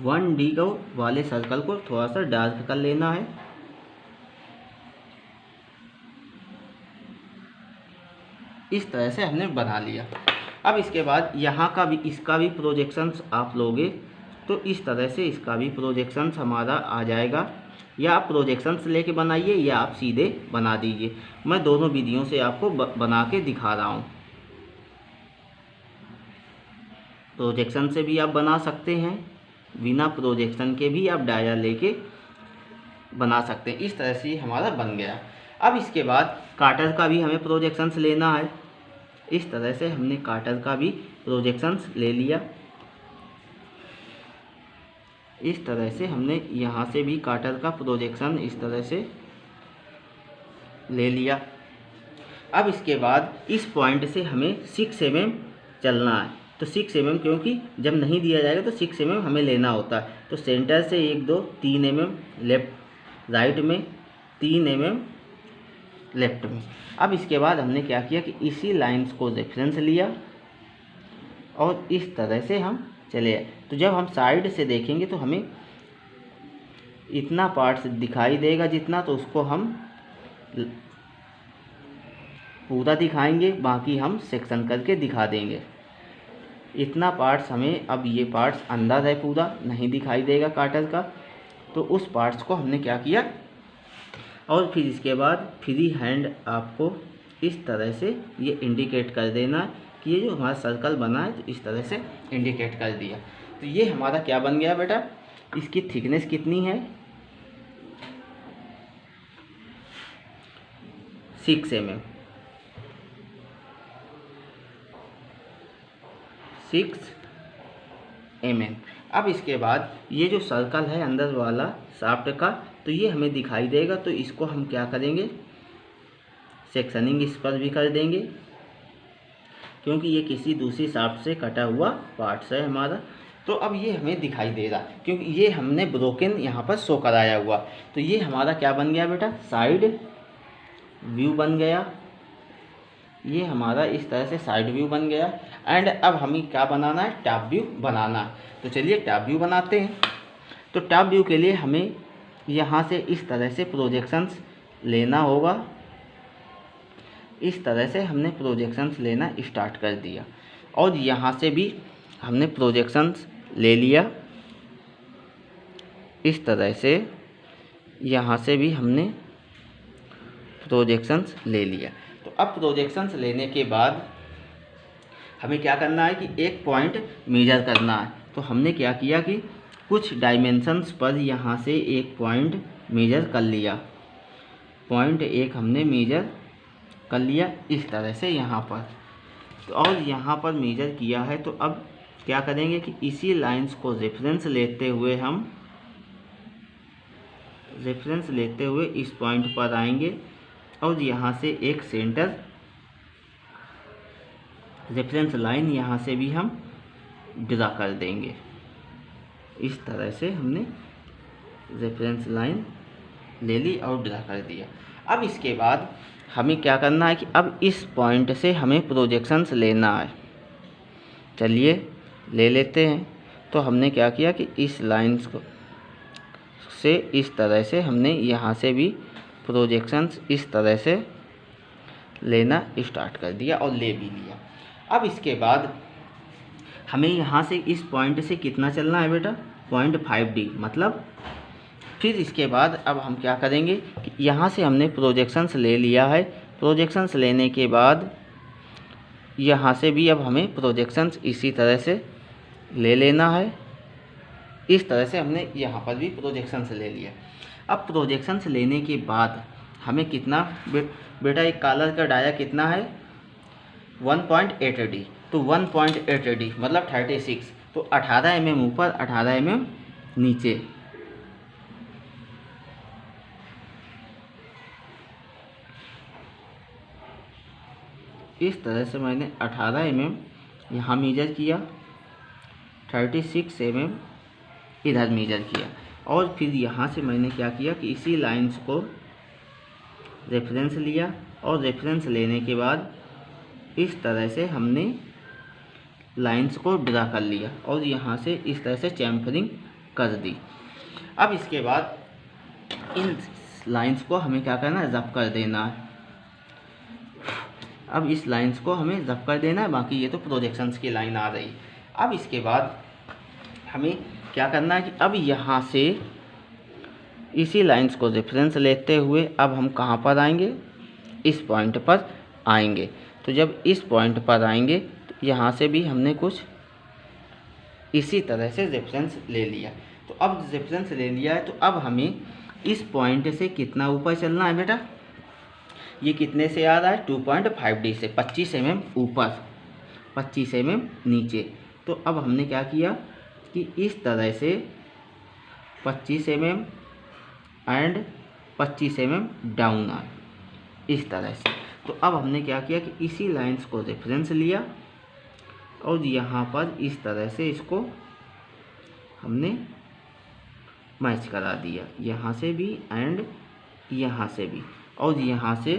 1D को वाले सर्कल को थोड़ा सा डार्क कर लेना है। इस तरह से हमने बना लिया। अब इसके बाद यहाँ का भी, इसका भी प्रोजेक्शंस आप लोगे तो इस तरह से इसका भी प्रोजेक्शंस हमारा आ जाएगा। या आप प्रोजेक्शंस लेके बनाइए या आप सीधे बना दीजिए, मैं दोनों विधियों से आपको बना के दिखा रहा हूँ। प्रोजेक्शन से भी आप बना सकते हैं, बिना प्रोजेक्शन के भी आप डाया लेके बना सकते हैं। इस तरह से हमारा बन गया। अब इसके बाद काटर का भी हमें प्रोजेक्शंस लेना है। इस तरह से हमने काटर का भी प्रोजेक्शंस ले लिया। इस तरह से हमने यहाँ से भी काटर का प्रोजेक्शन इस तरह से ले लिया। अब इसके बाद इस पॉइंट से हमें 6 mm चलना है। तो 6 mm क्योंकि जब नहीं दिया जाएगा तो 6 mm हमें लेना होता है। तो सेंटर से 1 2 3 mm लेफ्ट राइट में, 3 mm लेफ्ट में। अब इसके बाद हमने क्या किया कि इसी लाइंस को रेफरेंस लिया और इस तरह से हम चले आए। तो जब हम साइड से देखेंगे तो हमें इतना पार्ट्स दिखाई देगा जितना, तो उसको हम पूरा दिखाएंगे, बाकी हम सेक्शन करके दिखा देंगे। इतना पार्ट्स हमें, अब ये पार्ट्स अंदर है, पूरा नहीं दिखाई देगा काटर का, तो उस पार्ट्स को हमने क्या किया। और फिर इसके बाद फ्री हैंड आपको इस तरह से ये इंडिकेट कर देना कि ये जो हमारा सर्कल बना है, तो इस तरह से इंडिकेट कर दिया। तो ये हमारा क्या बन गया बेटा, इसकी थिकनेस कितनी है, 6 mm, 6 mm। अब इसके बाद ये जो सर्कल है अंदर वाला शाफ्ट का, तो ये हमें दिखाई देगा। तो इसको हम क्या करेंगे, सेक्शनिंग इस पर भी कर देंगे, क्योंकि ये किसी दूसरी शाफ्ट से कटा हुआ पार्ट्स है हमारा। तो अब ये हमें दिखाई दे रहा, क्योंकि ये हमने ब्रोकन यहाँ पर शो कराया हुआ। तो ये हमारा क्या बन गया बेटा, साइड व्यू बन गया। ये हमारा इस तरह से साइड व्यू बन गया। एंड अब हमें क्या बनाना है, टॉप व्यू बनाना। तो चलिए टॉप व्यू बनाते हैं। तो टॉप व्यू के लिए हमें यहाँ से इस तरह से प्रोजेक्शंस लेना होगा। इस तरह से हमने प्रोजेक्शंस लेना स्टार्ट कर दिया और यहाँ से भी हमने प्रोजेक्शंस ले लिया। इस तरह से यहाँ से भी हमने प्रोजेक्शंस ले लिया। तो अब प्रोजेक्शंस लेने के बाद हमें क्या करना है कि एक पॉइंट मेजर करना है। तो हमने क्या किया कि कुछ डायमेंशंस पर यहाँ से एक पॉइंट मेजर कर लिया। पॉइंट एक हमने मेजर कर लिया इस तरह से यहाँ पर। तो और यहाँ पर मेजर किया है, तो अब क्या करेंगे कि इसी लाइंस को रेफरेंस लेते हुए हम इस पॉइंट पर आएंगे और यहाँ से एक सेंटर रेफरेंस लाइन यहाँ से भी हम ड्रा कर देंगे। इस तरह से हमने रेफरेंस लाइन ले ली और ड्रा कर दिया। अब इसके बाद हमें क्या करना है कि अब इस पॉइंट से हमें प्रोजेक्शंस लेना है। चलिए ले लेते हैं। तो हमने क्या किया कि इस लाइंस को से इस तरह से हमने यहाँ से भी प्रोजेक्शंस इस तरह से लेना स्टार्ट कर दिया और ले भी लिया। अब इसके बाद हमें यहाँ से इस पॉइंट से कितना चलना है बेटा, 0.5D मतलब। फिर इसके बाद अब हम क्या करेंगे कि यहाँ से हमने प्रोजेक्शंस ले लिया है। प्रोजेक्शंस लेने के बाद यहाँ से भी अब हमें प्रोजेक्शंस इसी तरह से ले लेना है। इस तरह से हमने यहाँ पर भी प्रोजेक्शंस ले लिया। अब प्रोजेक्शंस लेने के बाद हमें कितना बेटा एक कॉलर का डाया कितना है 1.8D। तो 1.8D मतलब 36। तो 18 mm ऊपर 18 mm नीचे। इस तरह से मैंने 18 mm यहाँ मेजर किया, 36 mm इधर मेजर किया। और फिर यहाँ से मैंने क्या किया कि इसी लाइंस को रेफरेंस लिया और रेफरेंस लेने के बाद इस तरह से हमने लाइंस को ड्रा कर लिया और यहाँ से इस तरह से चैम्फरिंग कर दी। अब इसके बाद इन लाइंस को हमें क्या करना है, रब कर देना है। अब इस लाइंस को हमें रब कर देना है, बाकी ये तो प्रोजेक्शंस की लाइन आ रही। अब इसके बाद हमें क्या करना है कि अब यहाँ से इसी लाइंस को रेफरेंस लेते हुए अब हम कहाँ पर आएंगे, इस पॉइंट पर आएंगे। तो जब इस पॉइंट पर आएंगे तो यहाँ से भी हमने कुछ इसी तरह से रेफरेंस ले लिया। तो अब रेफरेंस ले लिया है तो अब हमें इस पॉइंट से कितना ऊपर चलना है बेटा, ये कितने से आ रहा है 2.5D से 25 mm ऊपर 25 mm नीचे। तो अब हमने क्या किया कि इस तरह से 25 mm एंड 25 mm डाउन आए इस तरह से। तो अब हमने क्या किया कि इसी लाइंस को रेफरेंस लिया और यहाँ पर इस तरह से इसको हमने मैच करा दिया, यहाँ से भी एंड यहाँ से भी, और यहाँ से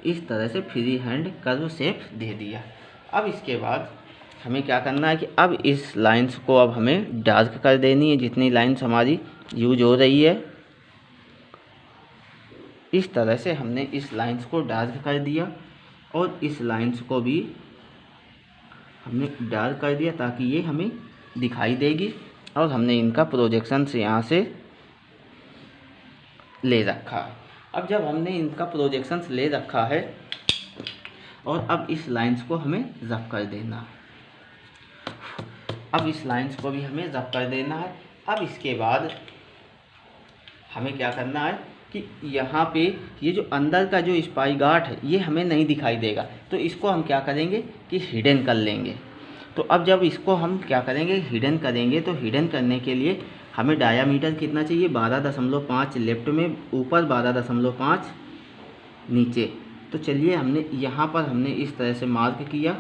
इस तरह से फ्री हैंड कर्व शेप दे दिया। अब इसके बाद हमें क्या करना है कि अब इस लाइंस को अब हमें डार्क कर देनी है, जितनी लाइंस हमारी यूज हो रही है। इस तरह से हमने इस लाइंस को डार्क कर दिया और इस लाइंस को भी हमने डार्क कर दिया ताकि ये हमें दिखाई देगी। और हमने इनका प्रोजेक्शन से यहाँ से ले रखा है। अब जब हमने इनका प्रोजेक्शन ले रखा है और अब इस लाइंस को हमें रब कर देना है। अब इस लाइंस को भी हमें रब कर देना है। अब इसके बाद हमें क्या करना है कि यहाँ पे ये जो अंदर का जो स्पाई गार्ड है ये हमें नहीं दिखाई देगा, तो इसको हम क्या करेंगे कि हिडन कर लेंगे। तो अब जब इसको हम क्या करेंगे, हिडन करेंगे, तो हिडन करने के लिए हमें डायामीटर कितना चाहिए 12.5 लेफ्ट में, ऊपर 12.5 नीचे। तो चलिए हमने यहाँ पर हमने इस तरह से मार्क किया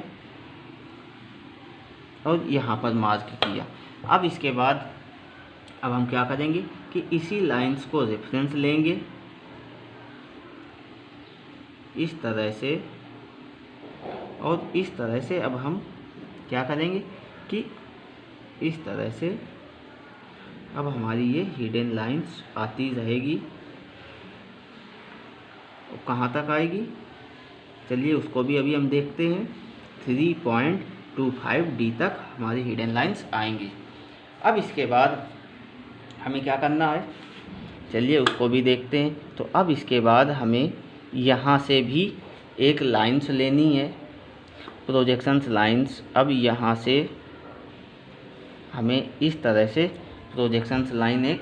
और यहाँ पर मार्क किया। अब इसके बाद अब हम क्या करेंगे कि इसी लाइंस को रेफरेंस लेंगे इस तरह से, और इस तरह से अब हम क्या करेंगे कि इस तरह से अब हमारी ये हिडन लाइंस आती रहेगी। और कहाँ तक आएगी, चलिए उसको भी अभी हम देखते हैं। 3.25D तक हमारी हिडन लाइंस आएंगी। अब इसके बाद हमें क्या करना है, चलिए उसको भी देखते हैं। तो अब इसके बाद हमें यहाँ से भी एक लाइंस लेनी है, प्रोजेक्शंस लाइंस। अब यहाँ से हमें इस तरह से प्रोजेक्शंस लाइन एक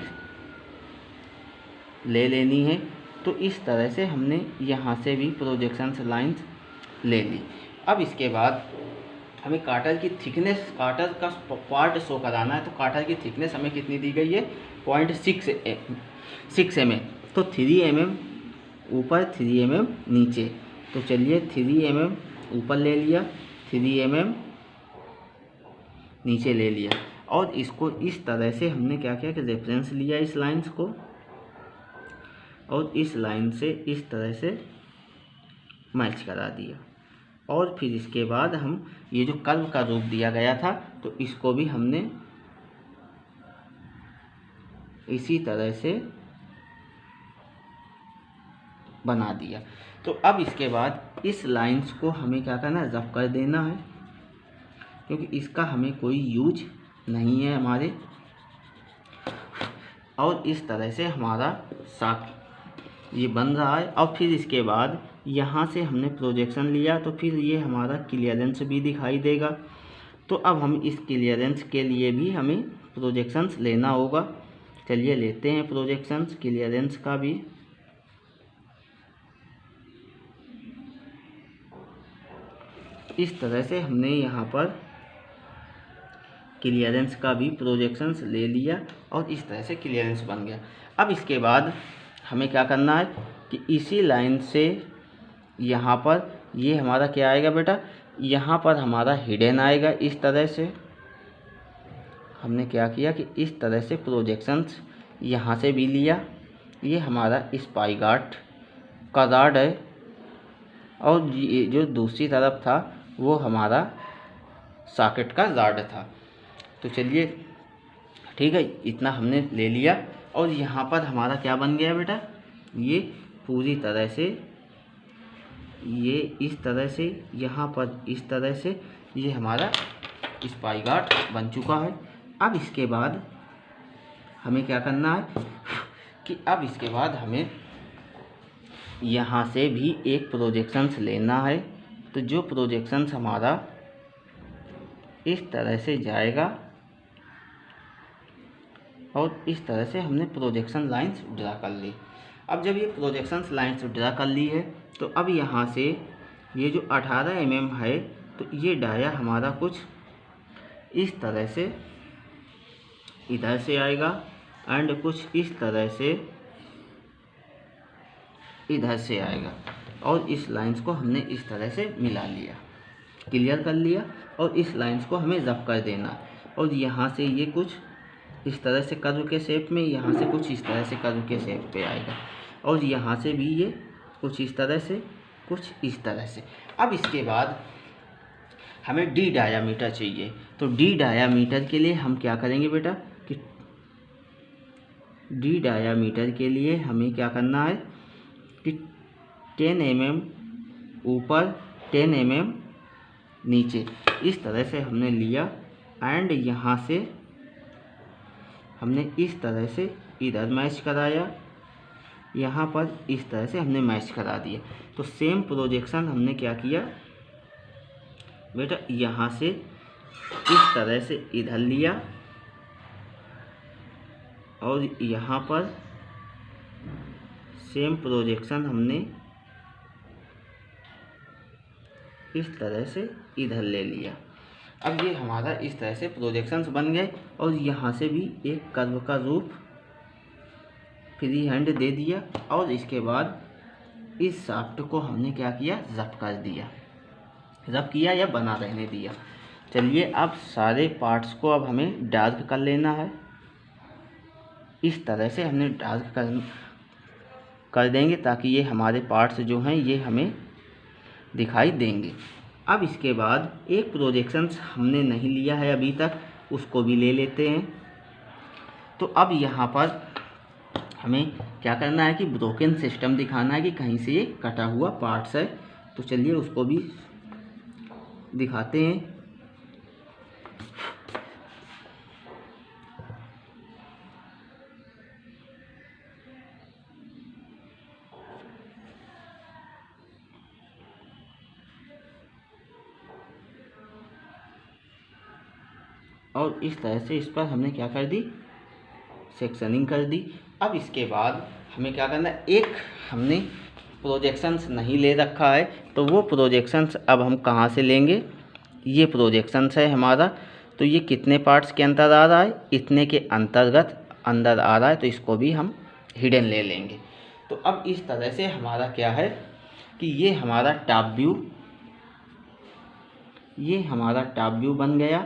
ले लेनी है। तो इस तरह से हमने यहाँ से भी प्रोजेक्शंस लाइंस ले ली। अब इसके बाद हमें काटर की थिकनेस, काटर का पार्ट शो कराना है। तो काटर की थिकनेस हमें कितनी दी गई है 0.6 mm। तो 3 mm ऊपर 3 mm नीचे। तो चलिए 3 mm ऊपर ले लिया, 3 mm नीचे ले लिया, और इसको इस तरह से हमने क्या किया कि रेफरेंस लिया इस लाइंस को। और इस लाइन से इस तरह से मैच करा दिया। और फिर इसके बाद हम ये जो कर्व का रूप दिया गया था तो इसको भी हमने इसी तरह से बना दिया। तो अब इसके बाद इस लाइंस को हमें क्या करना है, रफ कर देना है, क्योंकि इसका हमें कोई यूज नहीं है हमारे। और इस तरह से हमारा साक ये बन रहा है। और फिर इसके बाद यहाँ से हमने प्रोजेक्शन लिया तो फिर ये हमारा क्लियरेंस भी दिखाई देगा। तो अब हम इस क्लियरेंस के लिए भी हमें प्रोजेक्शंस लेना होगा। चलिए लेते हैं प्रोजेक्शंस क्लियरेंस का भी। इस तरह से हमने यहाँ पर क्लियरेंस का भी प्रोजेक्शंस ले लिया और इस तरह से क्लियरेंस बन गया। अब इसके बाद हमें क्या करना है कि इसी लाइन से यहाँ पर ये हमारा क्या आएगा बेटा, यहाँ पर हमारा हिडन आएगा। इस तरह से हमने क्या किया कि इस तरह से प्रोजेक्शंस यहाँ से भी लिया। ये हमारा स्पाईगार्ट का रॉड है और ये जो दूसरी तरफ था वो हमारा सॉकेट का रॉड था। तो चलिए ठीक है, इतना हमने ले लिया। और यहाँ पर हमारा क्या बन गया बेटा, ये पूरी तरह से ये इस तरह से यहाँ पर इस तरह से ये हमारा स्पाईगार्ट बन चुका है। अब इसके बाद हमें क्या करना है कि अब इसके बाद हमें यहाँ से भी एक प्रोजेक्शंस लेना है। तो जो प्रोजेक्शंस हमारा इस तरह से जाएगा और इस तरह से हमने प्रोजेक्शन लाइंस ड्रा कर ली। अब जब ये प्रोजेक्शंस लाइंस ड्रा कर ली है तो अब यहाँ से ये जो 18 mm है तो ये डाया हमारा कुछ इस तरह से इधर से आएगा एंड कुछ इस तरह से इधर से आएगा। और इस लाइंस को हमने इस तरह से मिला लिया, क्लियर कर लिया। और इस लाइंस को हमें रफ कर देना। और यहाँ से ये कुछ इस तरह से कर्व के शेप में, यहाँ से कुछ इस तरह से कर्व के शेप पे आएगा। और यहाँ से भी ये कुछ इस तरह से, कुछ इस तरह से। अब इसके बाद हमें डी डायामीटर चाहिए। तो डी डायामीटर के लिए हम क्या करेंगे बेटा कि डी डायामीटर के लिए हमें क्या करना है कि 10 mm ऊपर 10 mm नीचे इस तरह से हमने लिया एंड यहाँ से हमने इस तरह से इधर मैच कराया, यहाँ पर इस तरह से हमने मैच करा दिया। तो सेम प्रोजेक्शन हमने क्या किया बेटा, यहाँ से इस तरह से इधर लिया और यहाँ पर सेम प्रोजेक्शन हमने इस तरह से इधर ले लिया। अब ये हमारा इस तरह से प्रोजेक्शंस बन गए। और यहाँ से भी एक कर्व का रूप फ्री हैंड दे दिया। और इसके बाद इस शाफ्ट को हमने क्या किया, रफ कर दिया, रफ किया या बना रहने दिया। चलिए अब सारे पार्ट्स को अब हमें डार्क कर लेना है। इस तरह से हमने डार्क कर देंगे ताकि ये हमारे पार्ट्स जो हैं ये हमें दिखाई देंगे। अब इसके बाद एक प्रोजेक्शंस हमने नहीं लिया है अभी तक, उसको भी ले लेते हैं। तो अब यहाँ पर हमें क्या करना है कि ब्रोकन सिस्टम दिखाना है कि कहीं से ये कटा हुआ पार्ट्स है। तो चलिए उसको भी दिखाते हैं। और इस तरह से इस पर हमने क्या कर दी, सेक्शनिंग कर दी। अब इसके बाद हमें क्या करना है, एक हमने प्रोजेक्शंस नहीं ले रखा है तो वो प्रोजेक्शंस अब हम कहाँ से लेंगे। ये प्रोजेक्शंस है हमारा, तो ये कितने पार्ट्स के अंदर आ रहा है, इतने के अंतर्गत अंदर आ रहा है, तो इसको भी हम हिडन ले लेंगे। तो अब इस तरह से हमारा क्या है कि ये हमारा टॉप व्यू, ये हमारा टॉप व्यू बन गया।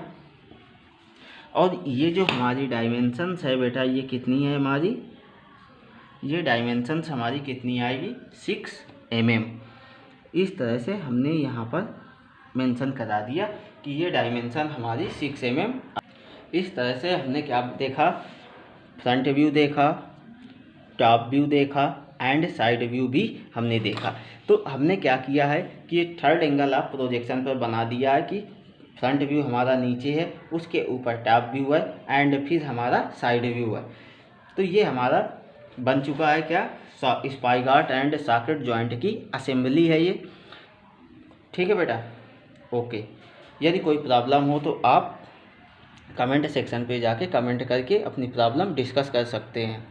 और ये जो हमारी डायमेंशंस है बेटा, ये कितनी है हमारी ये डायमेंशंस हमारी कितनी आएगी 6 mm। इस तरह से हमने यहाँ पर मेंशन करा दिया कि ये डायमेंशन हमारी 6 mm। इस तरह से हमने क्या देखा, फ्रंट व्यू देखा, टॉप व्यू देखा एंड साइड व्यू भी हमने देखा। तो हमने क्या किया है कि ये थर्ड एंगल ऑफ प्रोजेक्शन पर बना दिया है कि फ्रंट व्यू हमारा नीचे है, उसके ऊपर टॉप व्यू है एंड फिर हमारा साइड व्यू है। तो ये हमारा बन चुका है क्या, स्पाइगॉट एंड सॉकेट जॉइंट की असेंबली है ये। ठीक है बेटा, ओके। यदि कोई प्रॉब्लम हो तो आप कमेंट सेक्शन पे जाके कमेंट करके अपनी प्रॉब्लम डिस्कस कर सकते हैं।